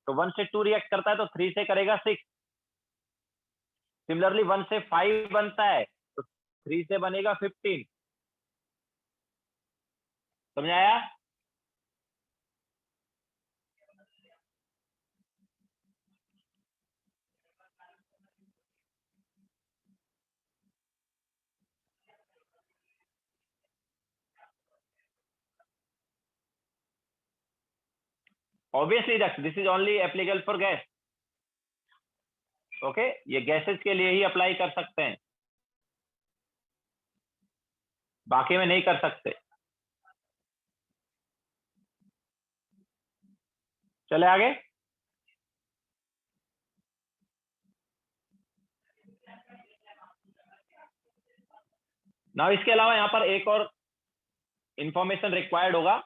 तो 1 से 2 रिएक्ट करता है तो 3 से करेगा 6। सिमिलरली 1 से 5 बनता है तो 3 से बनेगा 15। समझ आया? Obviously this is only applicable for gas. Okay, ये गैसेस के लिए ही अप्लाई कर सकते हैं, बाकी में नहीं कर सकते। चले आगे। ना इसके अलावा यहाँ पर एक और इंफॉर्मेशन रिक्वायर्ड होगा।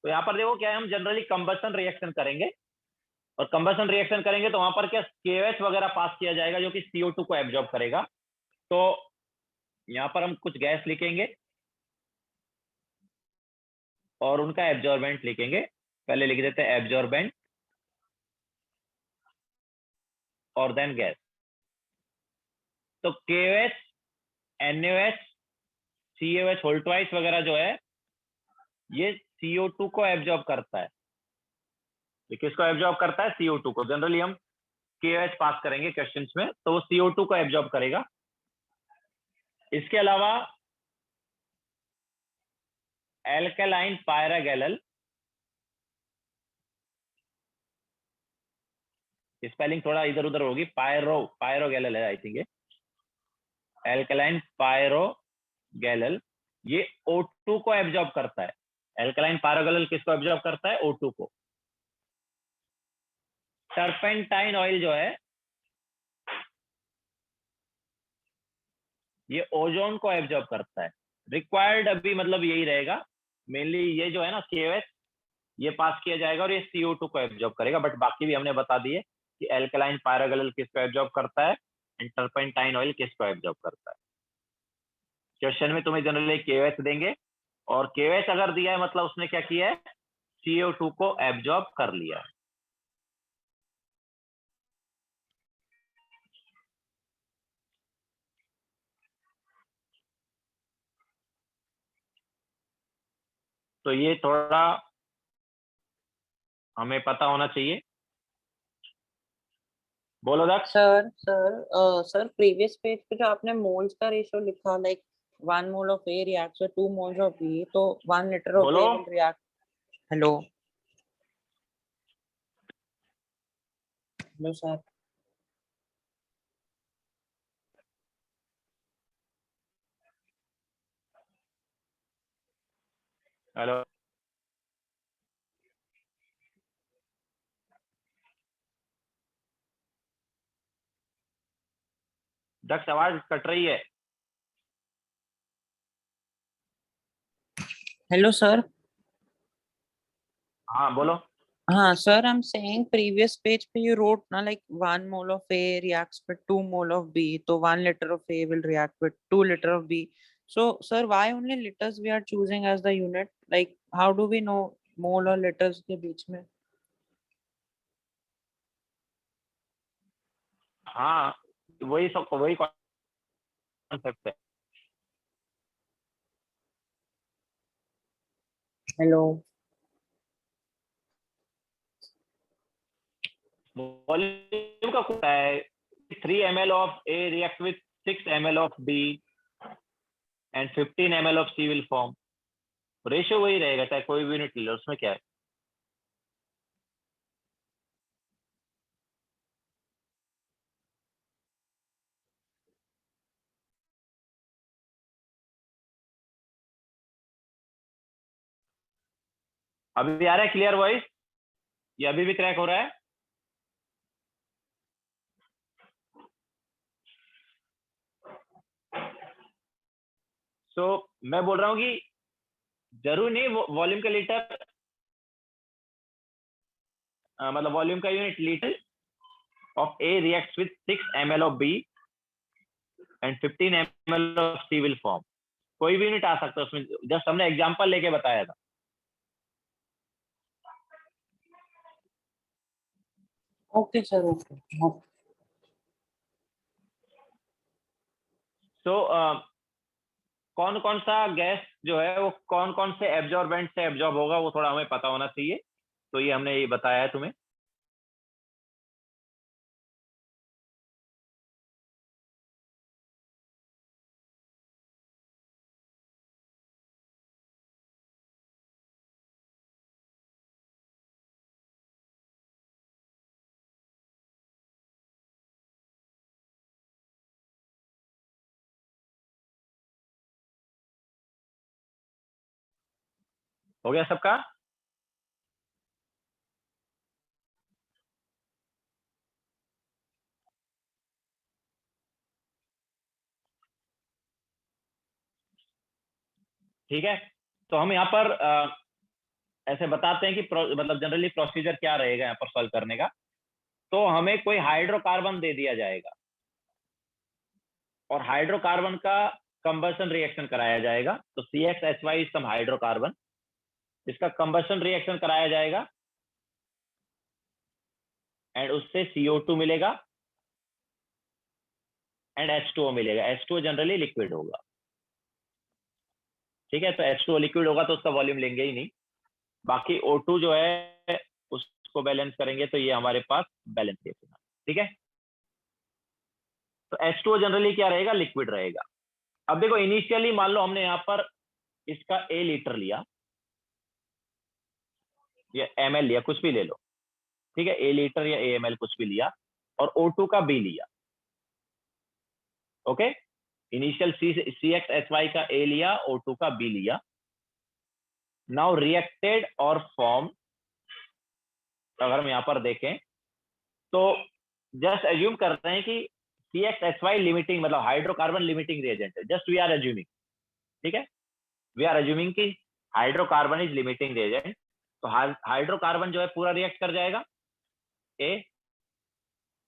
तो यहाँ पर देखो क्या है, हम जनरली कंबसन रिएक्शन करेंगे, और कंबसन रिएक्शन करेंगे तो वहां पर क्या KOH वगैरह पास किया जाएगा जो कि CO2 को एब्जॉर्ब करेगा। तो यहाँ पर हम कुछ गैस लिखेंगे और उनका एब्जॉर्बेंट लिखेंगे। पहले लिख देते हैं एब्जॉर्बेंट और देन गैस। तो KOH, NaOH, CaOH whole twice वगैरह जो है ये CO2 को एब्जॉर्ब करता है। ये किसको एब्जॉर्ब करता है? CO2 को। जनरली हम KOH पास करेंगे क्वेश्चंस में, तो वो CO2 को एब्जॉर्ब करेगा। इसके अलावा एल्केलाइन पायरागैलल, स्पेलिंग थोड़ा इधर उधर होगी, पायरोगैलल है आई थिंक। एल्केलाइन पायरोगैलल ये O2 को एब्जॉर्ब करता है। एल्केलाइन पायरोगैलल किसको एब्जॉर्ब करता है? O2 को। टर्पेंटाइन ऑयल जो है ये ओजोन को एब्जॉर्ब करता है। रिक्वायर्ड अभी मतलब यही रहेगा मेनली, ये जो है ना KOH ये पास किया जाएगा और ये CO2 को एब्जॉर्ब करेगा, बट बाकी भी हमने बता दिए कि एल्कलाइन पायरागैलल किसको एब्जॉर्ब करता है एंड टर्पेंटाइन ऑयल किसको एब्जॉर्ब करता है। क्वेश्चन में तुम्हें जनरली KOH देंगे, और KOH अगर दिया है मतलब उसने क्या किया है? CO2 को एब्जॉर्ब कर लिया है। तो ये थोड़ा हमें पता होना चाहिए। बोलो दक्ष। सर प्रीवियस पेज पे जो आपने मोल्स का रेशियो लिखा, like 1 mole of A reacts with 2 moles of B, तो 1 लीटर ऑफ बोलो। A will react. Hello hello sir. Hello Daksh, आवाज कट रही है। Hello sir. हाँ बोलो। हाँ sir, I am saying previous page पे यू रोट ना, like 1 mole of A reacts with 2 mole of B, तो 1 litre of A will react with 2 litre of B. So sir why only litres we are choosing as the unit? Like how do we know mole और litres के बीच में? हाँ वही सब, वही concept है। Hello. Volume का होता है 3 ml of A react with 6 ml of B and 15 ml of C will form। Ratio वही रहेगा चाहे कोई भी यूनिट ले लो, उसमें क्या है। अभी आ रहा है क्लियर वॉइस? ये अभी भी क्रैक हो रहा है? सो मैं बोल रहा हूँ कि जरूर नहीं वॉल्यूम का लीटर, मतलब वॉल्यूम का unit litre of A reacts with 6 ml of B and 15 ml of C will form। कोई भी यूनिट आ सकता है उसमें, जस्ट हमने एग्जांपल लेके बताया था। Okay sir, okay. तो कौन कौन सा गैस जो है वो कौन कौन से एब्जॉर्बेंट से एब्जॉर्ब होगा वो थोड़ा हमें पता होना चाहिए। तो ये हमने ये बताया है तुम्हें। हो गया सबका? ठीक है, तो हम यहाँ पर ऐसे बताते हैं कि मतलब जनरली प्रोसीजर क्या रहेगा यहाँ पर सॉल्व करने का। तो हमें कोई हाइड्रोकार्बन दे दिया जाएगा और हाइड्रोकार्बन का कंबशन रिएक्शन कराया जाएगा। तो CXHY इज सम हाइड्रोकार्बन, इसका कंबशन रिएक्शन कराया जाएगा एंड उससे CO2 मिलेगा एंड H2O मिलेगा। H2O जनरली लिक्विड होगा। ठीक है, तो H2O लिक्विड होगा तो उसका वॉल्यूम लेंगे ही नहीं। बाकी O2 जो है उसको बैलेंस करेंगे तो ये हमारे पास बैलेंस रिएक्शन। ठीक है, तो H2O जनरली क्या रहेगा, लिक्विड रहेगा। अब देखो इनिशियली मान लो हमने यहाँ पर इसका A लीटर लिया या ml लिया, कुछ भी ले लो। ठीक है, A लीटर या AML कुछ भी लिया और O2 का B लिया। ओके, इनिशियल CXHY का A लिया, O2 का B लिया। नाउ रिएक्टेड और फॉर्म, अगर हम यहां पर देखें तो जस्ट एज्यूम करते हैं कि CXHY लिमिटिंग मतलब हाइड्रोकार्बन लिमिटिंग रिएजेंट है। जस्ट वी आर एज्यूमिंग, ठीक है, वी आर एज्यूमिंग कि हाइड्रोकार्बन इज लिमिटिंग रिएजेंट। तो हाइड्रोकार्बन जो है पूरा रिएक्ट कर जाएगा ए।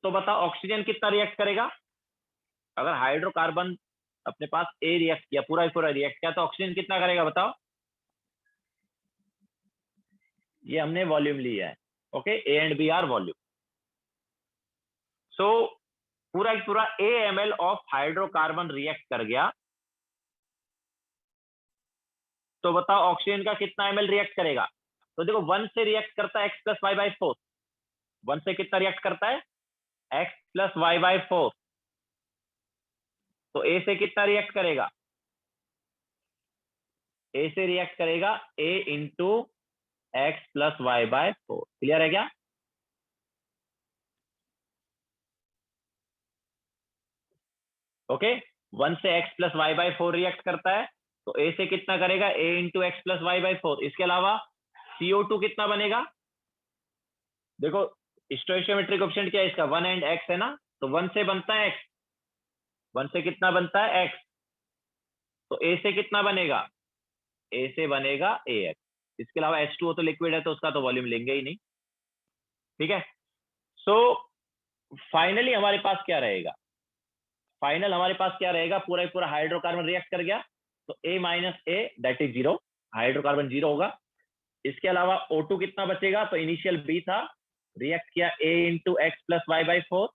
तो बताओ ऑक्सीजन कितना रिएक्ट करेगा? अगर हाइड्रोकार्बन अपने पास ए रिएक्ट किया, पूरा ही पूरा रिएक्ट किया, तो ऑक्सीजन कितना करेगा बताओ? ये हमने वॉल्यूम लिया है। Okay, A and B are volume. So पूरा ही पूरा AML ऑफ हाइड्रोकार्बन रिएक्ट कर गया। तो बताओ ऑक्सीजन का कितना ml रिएक्ट करेगा? तो देखो 1 से रिएक्ट करता है x प्लस वाई बाई 4। 1 से कितना रिएक्ट करता है? x plus y by 4। तो A से कितना रिएक्ट करेगा? A से रिएक्ट करेगा A into x plus y by 4। Clear है क्या? ओके, 1 से x plus y by 4 react करता है। तो A से कितना करेगा? A into x plus y by 4। इसके अलावा CO2 कितना बनेगा? देखो स्टोइचियोमेट्रिक कोएफिशिएंट क्या है इसका? 1 एंड x है ना, तो 1 से बनता है x। 1 से कितना बनता है? x। तो A से कितना बनेगा? A से बनेगा AX। इसके अलावा H2O तो लिक्विड है तो उसका तो वॉल्यूम लेंगे ही नहीं। ठीक है, सो फाइनली हमारे पास क्या रहेगा? फाइनल हमारे पास क्या रहेगा? पूरा ही पूरा हाइड्रोकार्बन रिएक्ट कर गया तो A minus A that is 0, hydrocarbon 0 होगा। इसके अलावा O2 कितना बचेगा? तो इनिशियल B था, रिएक्ट किया A into x plus y by 4।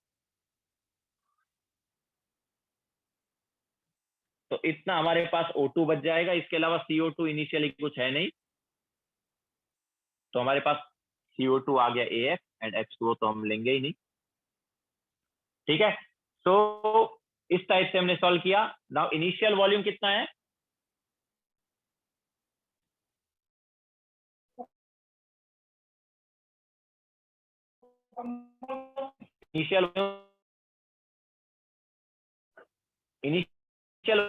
तो इतना हमारे पास O2 बच जाएगा। इसके अलावा CO2 इनिशियली कुछ है नहीं, तो हमारे पास CO2 आ गया AX एंड H2O तो हम लेंगे ही नहीं। ठीक है, तो इस टाइप से हमने सॉल्व किया। नाउ इनिशियल वॉल्यूम कितना है? इनिशियल इनिशियल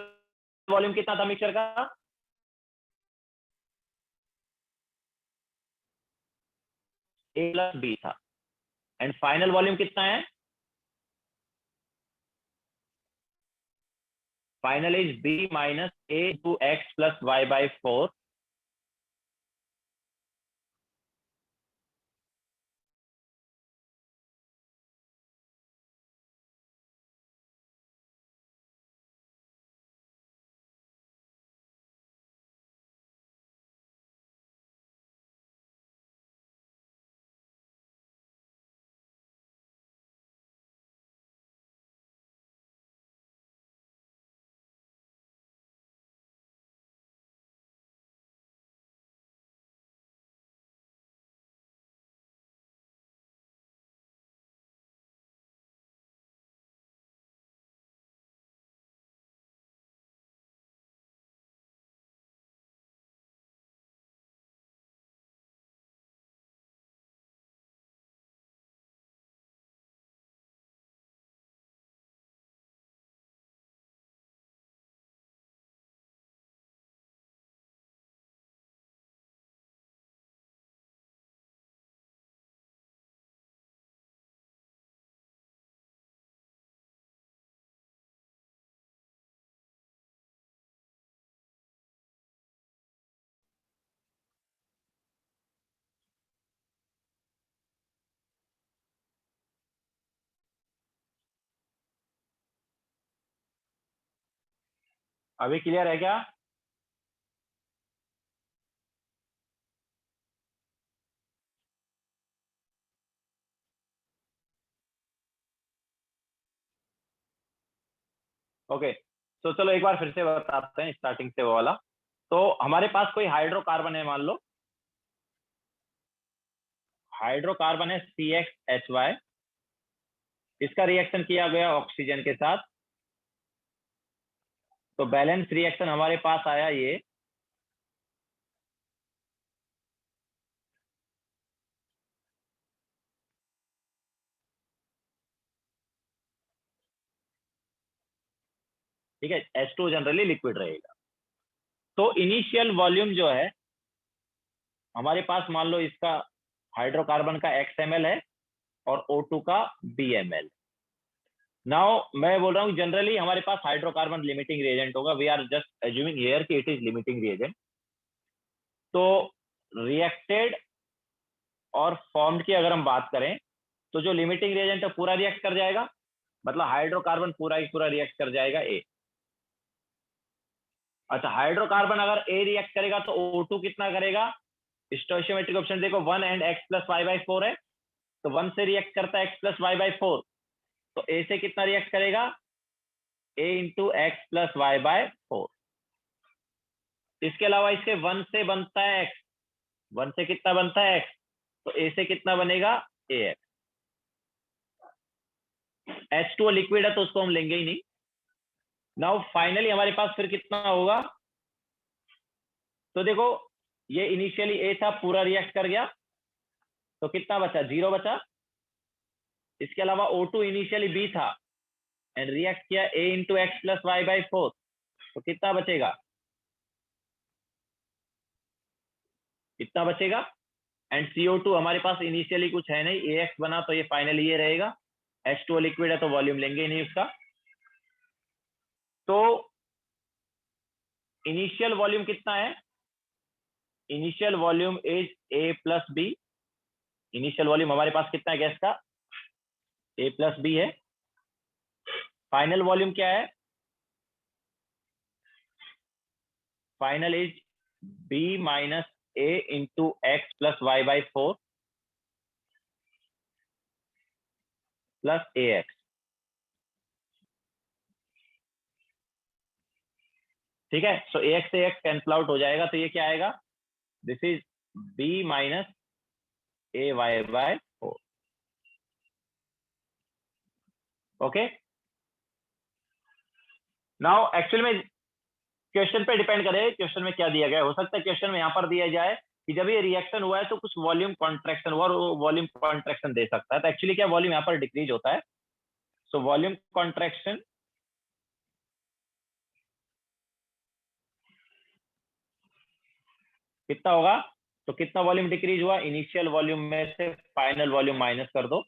वॉल्यूम कितना था मिक्सचर का? A प्लस बी था। एंड फाइनल वॉल्यूम कितना है? Final is B minus A two x plus y by 4। अभी क्लियर है क्या? ओके, तो चलो एक बार फिर से बताते हैं स्टार्टिंग से वो वाला। तो हमारे पास कोई हाइड्रोकार्बन है, मान लो हाइड्रोकार्बन है CxHy, इसका रिएक्शन किया गया ऑक्सीजन के साथ, तो बैलेंस रिएक्शन हमारे पास आया ये। ठीक है, H2 जनरली लिक्विड रहेगा। तो इनिशियल वॉल्यूम जो है हमारे पास, मान लो इसका हाइड्रोकार्बन का Xml है और O2 का Bml। नाउ मैं बोल रहा हूँ जनरली हमारे पास हाइड्रोकार्बन लिमिटिंग रिएजेंट होगा, we are just assuming here कि इट इज लिमिटिंग रिएजेंट। तो रिएक्टेड और फॉर्म्ड की अगर हम बात करें, तो जो लिमिटिंग रिएजेंट है पूरा रिएक्ट कर जाएगा, मतलब हाइड्रोकार्बन पूरा ही पूरा रिएक्ट कर जाएगा ए। अच्छा, हाइड्रोकार्बन अगर ए रिएक्ट करेगा तो O2 कितना करेगा? स्टोइचियोमेट्रिक ऑप्शन देखो, 1 एंड x+y/4 है, तो 1 से रिएक्ट करता है x+y/4, तो ए से कितना रिएक्ट करेगा? a into x+y/4। इसके अलावा इसके 1 से बनता है x, 1 से कितना बनता है x, तो a से कितना बनेगा? ax। H2 लिक्विड है तो उसको हम लेंगे ही नहीं। नाउ फाइनली हमारे पास फिर कितना होगा? तो देखो, ये इनिशियली ए था, पूरा रिएक्ट कर गया, तो कितना बचा? 0 बचा। इसके अलावा O2 इनिशियली बी था एंड रिएक्ट किया a इंटू x+y/4, तो कितना बचेगा? कितना बचेगा? एंड CO2 हमारे पास इनिशियली कुछ है नहीं, AX बना, तो ये फाइनली ये रहेगा। H2 लिक्विड है तो वॉल्यूम लेंगे ही नहीं उसका। तो इनिशियल वॉल्यूम कितना है? Initial volume is A+B। Initial volume हमारे पास कितना है गैस का? A+B है। फाइनल वॉल्यूम क्या है? Final is B minus A into x+y/4 plus AX। ठीक है, सो AX से AX कैंसल आउट हो जाएगा, तो ये क्या आएगा? This is B minus AY/4। Okay, now actual में क्वेश्चन पे डिपेंड करे क्वेश्चन में क्या दिया गया है। हो सकता है क्वेश्चन में यहाँ पर दिया जाए कि जब ये रिएक्शन हुआ है तो कुछ वॉल्यूम कॉन्ट्रैक्शन हुआ, और वॉल्यूम कॉन्ट्रैक्शन दे सकता है। तो एक्चुअली क्या, वॉल्यूम यहाँ पर डिक्रीज होता है, सो वॉल्यूम कॉन्ट्रैक्शन कितना होगा? तो कितना वॉल्यूम डिक्रीज हुआ? इनिशियल वॉल्यूम में से फाइनल वॉल्यूम माइनस कर दो,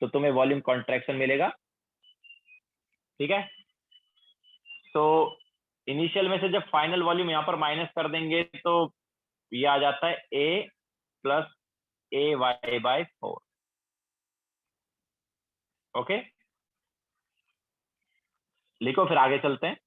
तो तुम्हें वॉल्यूम कॉन्ट्रैक्शन मिलेगा। ठीक है, तो इनिशियल में से जब फाइनल वॉल्यूम यहाँ पर माइनस कर देंगे तो ये आ जाता है A+AY/4। ओके, लिखो फिर आगे चलते हैं।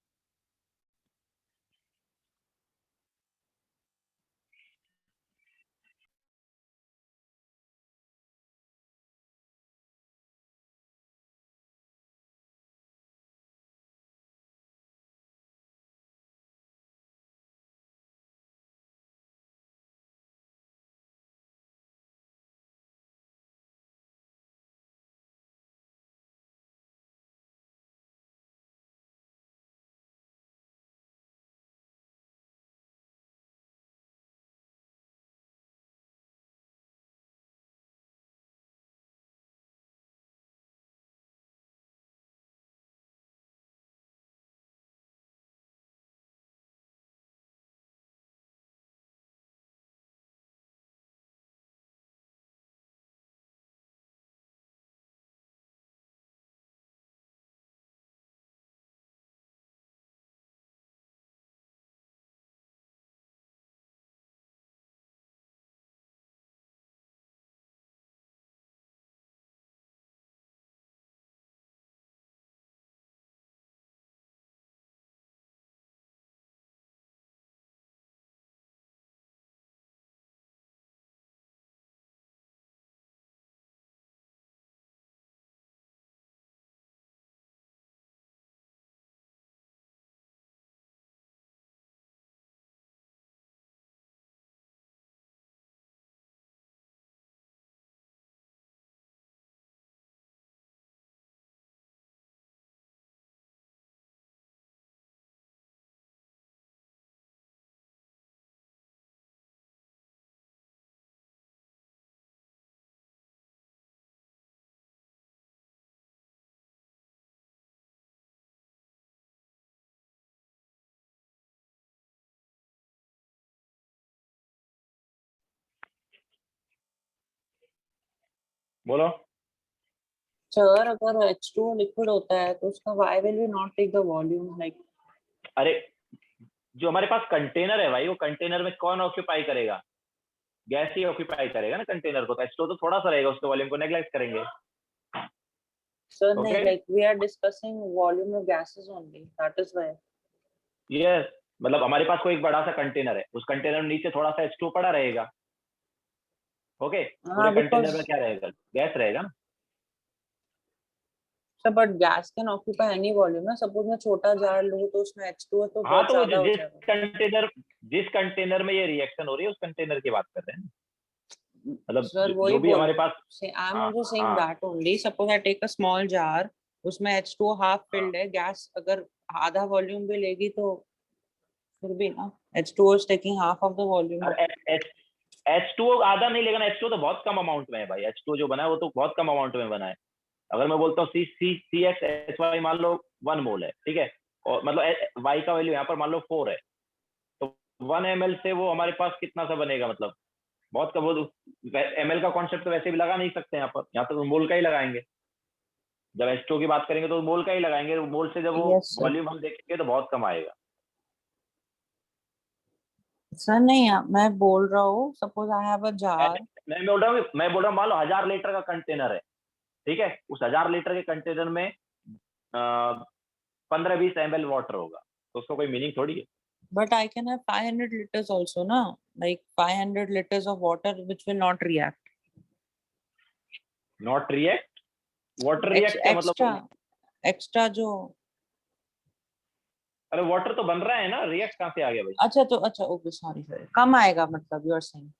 बोलो। सर अगर H2O लिक्विड होता है तो उसका why will we not take the volume like? अरे जो हमारे पास कंटेनर है भाई, वो कंटेनर में कौन ऑक्यूपाई करेगा? गैस ही ऑक्यूपाई करेगा ना कंटेनर को, तो H2O तो थोड़ा सा रहेगा, उसके वॉल्यूम को नेग्लेक्ट करेंगे। Sir, ओके, नहीं, like we are discussing volume of gases only. That is why. Yes, मतलब हमारे पास कोई एक बड़ा सा कंटेनर है, उस कंटेनर में नीचे थोड़ा सा H2O पड़ा रहेगा। ओके, पूरे हाँ, कंटेनर में because क्या रहेगा? गैस रहेगा ना। sir, but gas can occupy any volume ना. Suppose मैं छोटा जार लूँ तो उसमें H2O तो हाँ, बहुत तो वो ज्यादा हो जाएगा. जिस कंटेनर में ये रिएक्शन हो रही है, उस कंटेनर की बात कर रहे हैं। मतलब Sir, जो वही भी बोल हमारे रहा पास। हूँ. Say, I'm हाँ also saying हाँ that only. Suppose I take a small jar, उसमें H2O half हाँ। filled है. Gas अगर आधा वॉल्यूम भी लेगी तो फिर भी ना, H2O is taking half of the volume. और H2O आधा नहीं लेगा ना, H2O तो बहुत कम अमाउंट में है भाई। H2O जो बना है वो तो बहुत कम अमाउंट में बना है। अगर मैं बोलता हूँ CH मान लो 1 मोल है, ठीक है, और मतलब Y का वैल्यू यहाँ पर मान लो 4 है, तो 1 ml से वो हमारे पास कितना सा बनेगा? मतलब बहुत कम। वो ml का कॉन्सेप्ट तो वैसे भी लगा नहीं सकते यहाँ तो मोल का ही लगाएंगे। जब H2O की बात करेंगे तो मोल का ही लगाएंगे। मोल से जब वो Yes, sir. वॉल्यूम हम देखेंगे तो बहुत कम आएगा। सर नहीं, मैं बोल रहा हूँ सपोज आई हैव अ मैं जार. मैं बोल रहा हूँ मान लो 1000 लीटर का कंटेनर है, ठीक है, उस 1000 लीटर के कंटेनर में 15-20 ml वाटर होगा, तो उसका कोई मीनिंग थोड़ी है। But I can have 500 liters also, na? Like 500 liters of water which will not react. Not react? Water react क्या Extra, मतलब? extra जो. अरे वाटर तो बन रहा है ना, रिएक्ट कहाँ से आ गया भाई? अच्छा तो अच्छा, ओके, सॉरी सॉरी, कम आएगा मतलब यू आर सेइंग.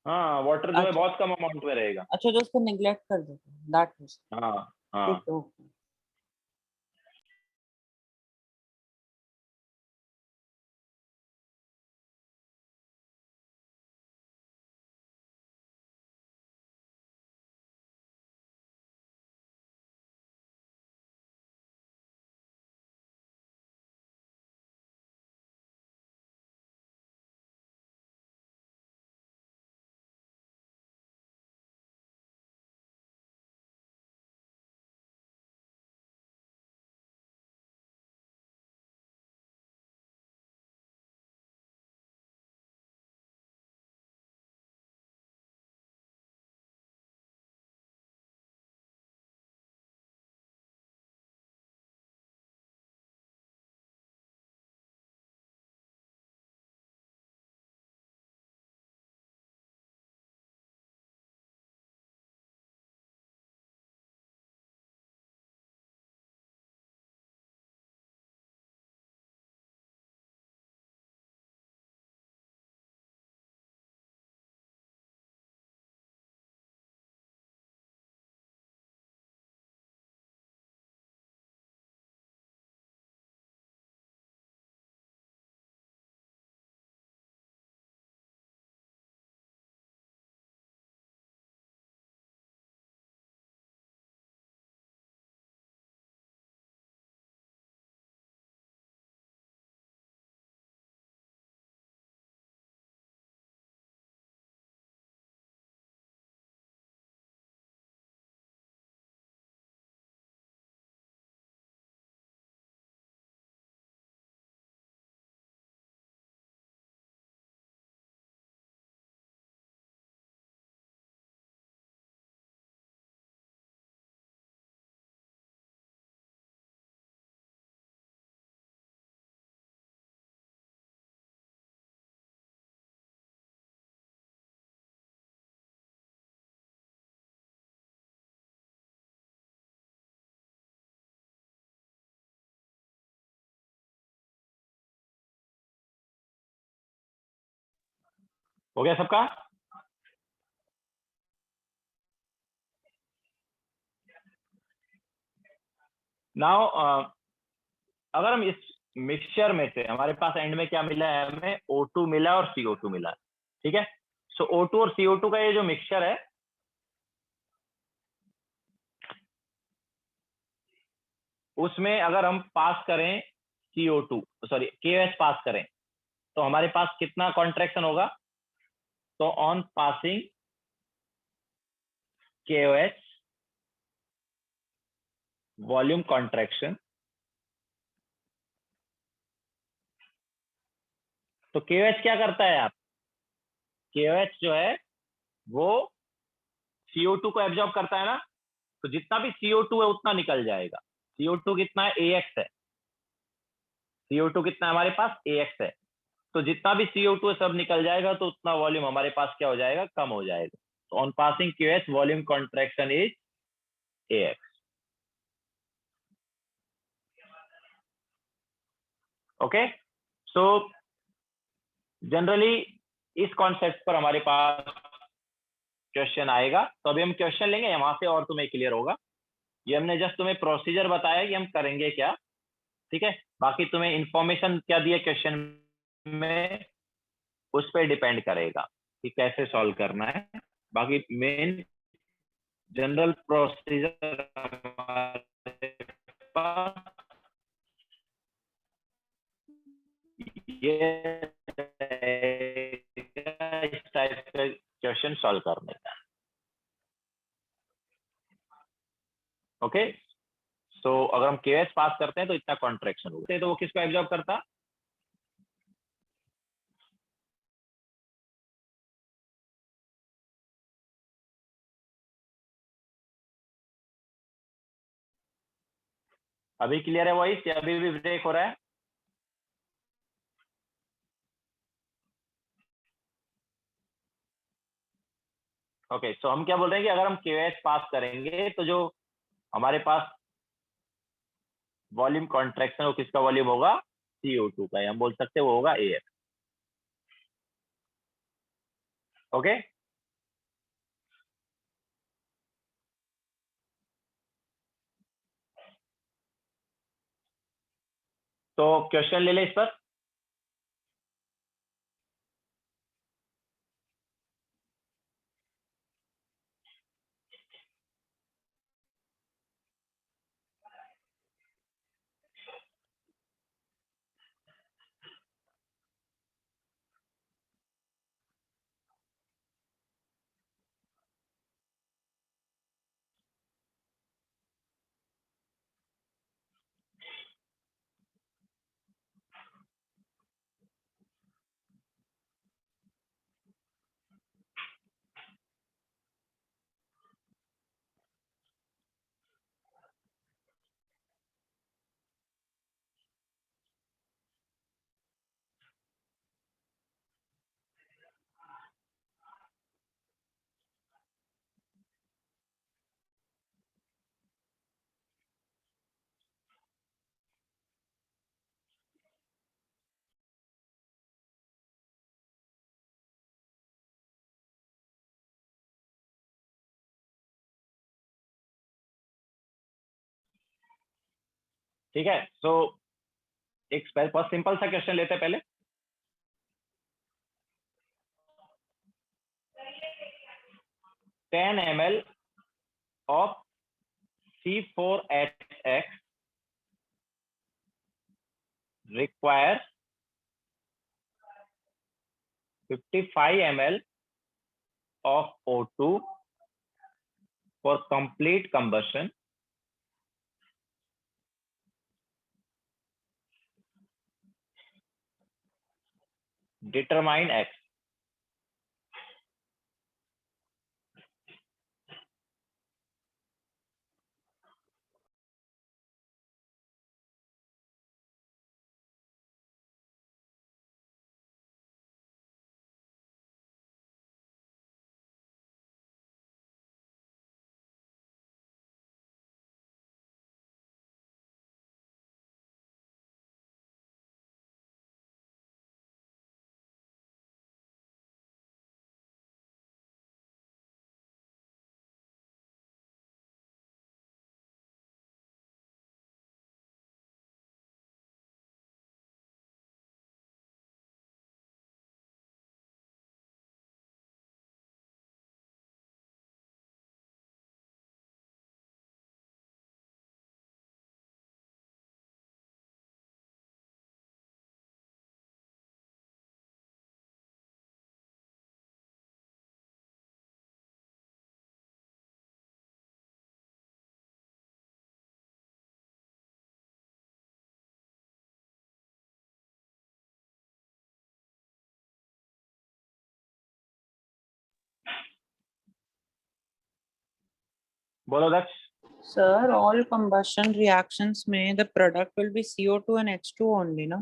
हाँ, वाटर जो है अच्छा बहुत कम अमाउंट में रहेगा। अच्छा, तो उसको नेग्लेक्ट कर देते हैं, दैट मींस. हाँ ठीक हाँ। है, ओके. हो गया सबका? नाउ अगर हम इस मिक्सचर में से, हमारे पास एंड में क्या मिला है? हमें O2 मिला और CO2 मिला, ठीक है। सो O2 और CO2 का ये जो मिक्सचर है, उसमें अगर हम पास करें CO2, सॉरी KOH पास करें, तो हमारे पास कितना कॉन्ट्रैक्शन होगा? तो on passing KOH volume contraction. तो KOH क्या करता है आप, KOH जो है वो CO2 को एब्जॉर्ब करता है ना, तो जितना भी CO2 है उतना निकल जाएगा। CO2 कितना है, AX है। CO2 कितना है हमारे पास, AX है। तो जितना भी CO2 है सब निकल जाएगा, तो उतना वॉल्यूम हमारे पास क्या हो जाएगा, कम हो जाएगा। तो on passing QH volume contraction is AX। Okay, so generally इस कॉन्सेप्ट पर हमारे पास क्वेश्चन आएगा। तो अभी हम क्वेश्चन लेंगे, वहां से और तुम्हें क्लियर होगा। ये हमने जस्ट तुम्हें प्रोसीजर बताया कि हम करेंगे क्या, ठीक है। बाकी तुम्हें इंफॉर्मेशन क्या दिया क्वेश्चन में, उस पर डिपेंड करेगा कि कैसे सॉल्व करना है। बाकी मेन जनरल प्रोसीजर हमारे पास ये इस टाइप का क्वेश्चन सॉल्व करने का। ओके, सो अगर हम केएस पास करते हैं तो इतना कॉन्ट्रैक्शन होगा, तो वो किसको एब्जॉर्ब करता, अभी क्लियर है वॉइस या अभी भी ब्रेक हो रहा है? ओके, सो हम क्या बोल रहे हैं कि अगर हम केएस पास करेंगे तो जो हमारे पास वॉल्यूम कॉन्ट्रैक्शन वो किसका वॉल्यूम होगा, CO2 का, हम बोल सकते हैं वो होगा AF। ओके, तो क्वेश्चन ले ले इस पर। ठीक है, सो एक बहुत सिंपल सा क्वेश्चन लेते हैं पहले। Ten ml of C4H6 requires 55 ml of O2 for complete combustion. Determine X। बोलो दक्ष। Sir, all combustion reactions में the product will be CO2 and H2 only, no?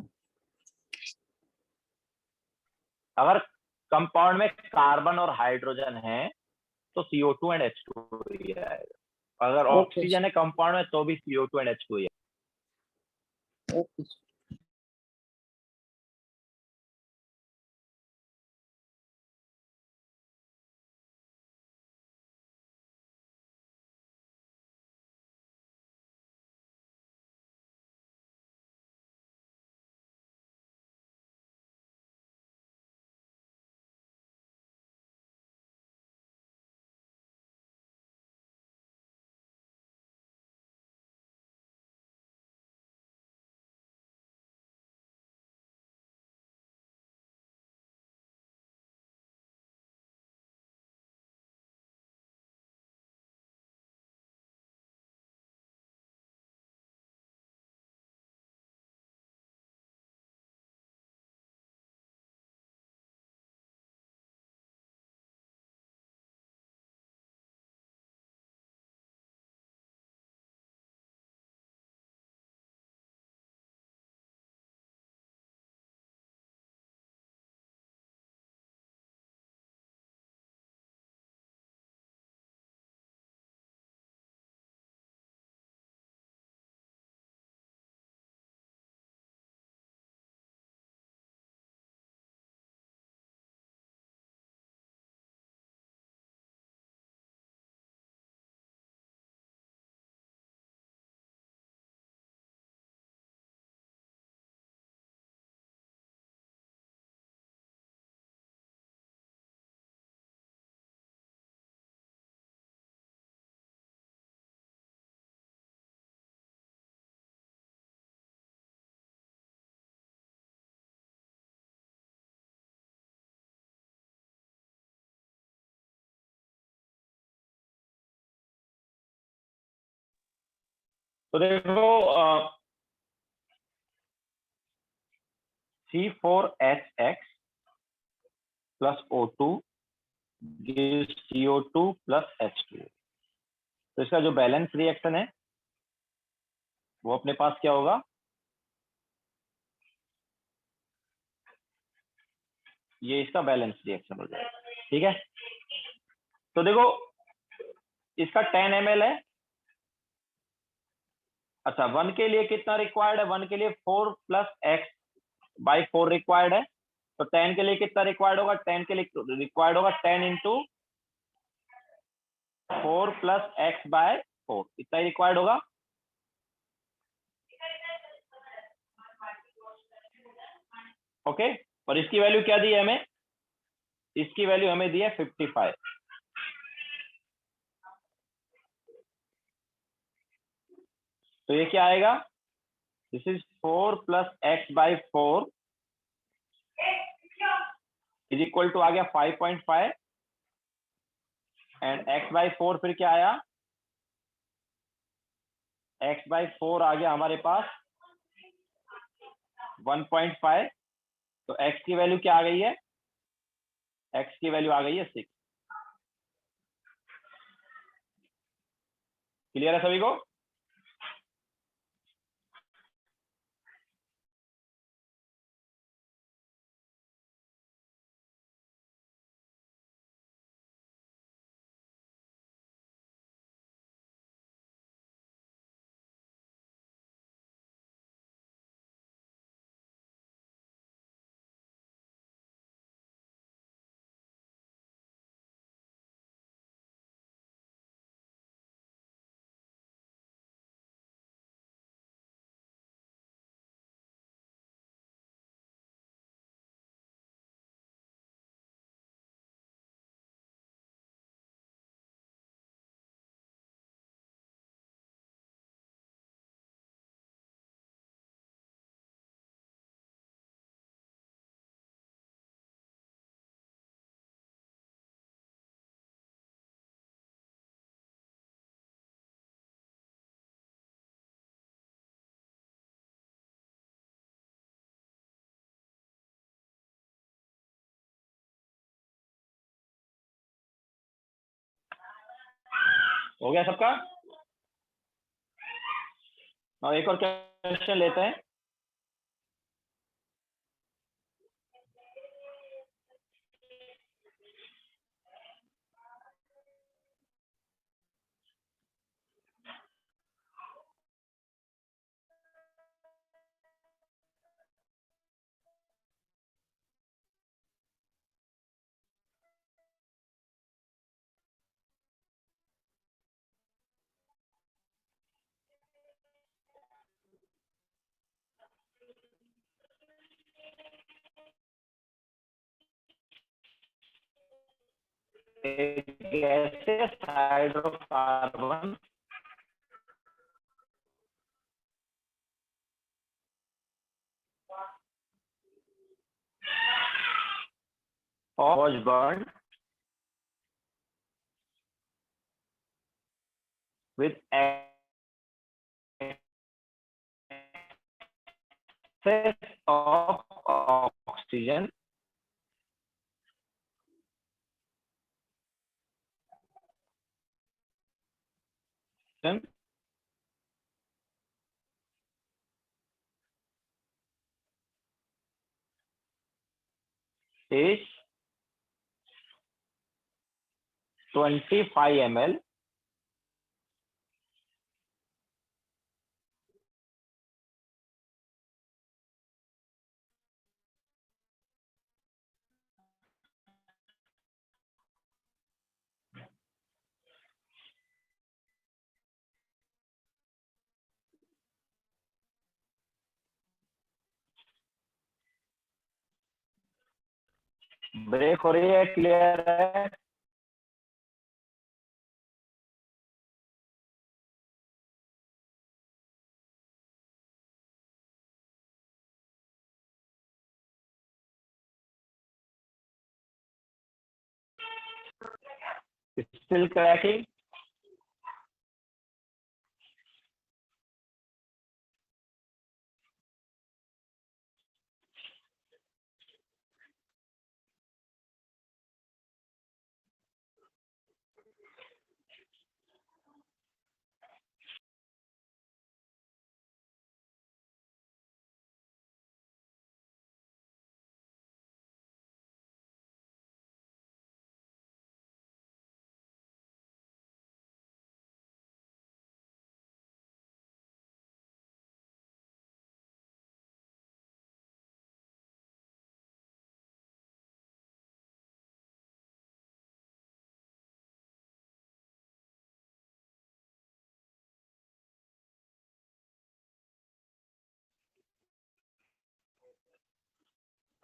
अगर कंपाउंड में कार्बन और हाइड्रोजन है तो CO2 एंड H2 ही आएगा। अगर Okay. Oxygen है कंपाउंड में तो भी CO2 एंड H2 ही है। Okay. तो देखो C4H6 plus O2 gives CO2 plus H2। तो इसका जो बैलेंस रिएक्शन है वो अपने पास क्या होगा, ये इसका बैलेंस रिएक्शन हो जाएगा। ठीक है, तो देखो इसका 10 ml है। अच्छा 1 के लिए कितना रिक्वायर्ड है, 1 के लिए 4 + x/4 रिक्वायर्ड है। तो 10 के लिए कितना रिक्वायर्ड होगा, 10 के लिए रिक्वायर्ड होगा 10 × 4 + x/4, इतना ही रिक्वायर्ड होगा। ओके, और इसकी वैल्यू क्या दी है हमें, इसकी वैल्यू हमें दी है 55। तो ये क्या आएगा, this is 4 + x/4 is equal to आ गया 5.5 एंड x/4 फिर क्या आया, x/4 आ गया हमारे पास 1.5। तो x की वैल्यू क्या आ गई है, x की वैल्यू आ गई है 6। क्लियर है सभी को। हो गया सबका? और एक और क्वेश्चन लेते हैं। Gases hydrocarbon was burned with excess of oxygen is 25 ml break हो रही है, क्लियर है? Still cracking?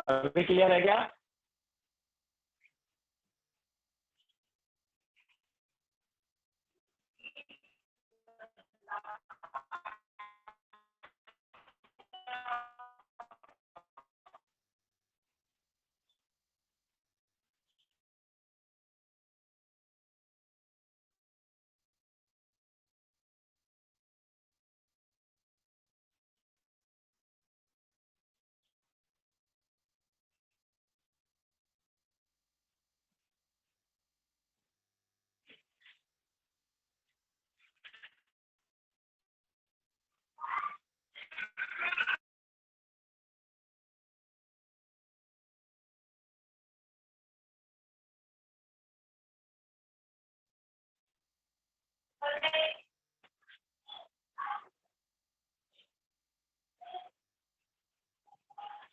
अभी क्लियर है क्या?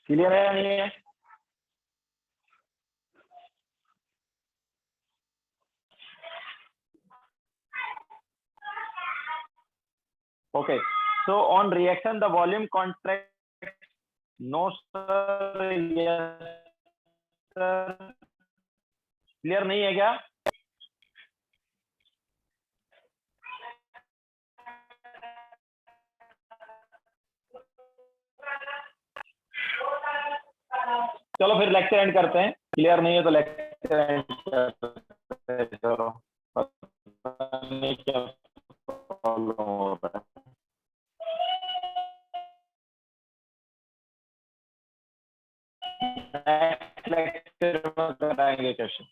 क्लियर है या नहीं है? Okay, so on reaction the volume contracts. No sir, yes sir. Clear नहीं है क्या? चलो फिर लेक्चर एंड करते हैं। क्लियर नहीं है तो लेक्चर एंड करते हैं। चलो, पता नहीं क्या प्रॉब्लम हो रहा है। नेक्स्ट लेक्चर में कराएंगे क्वेश्चन।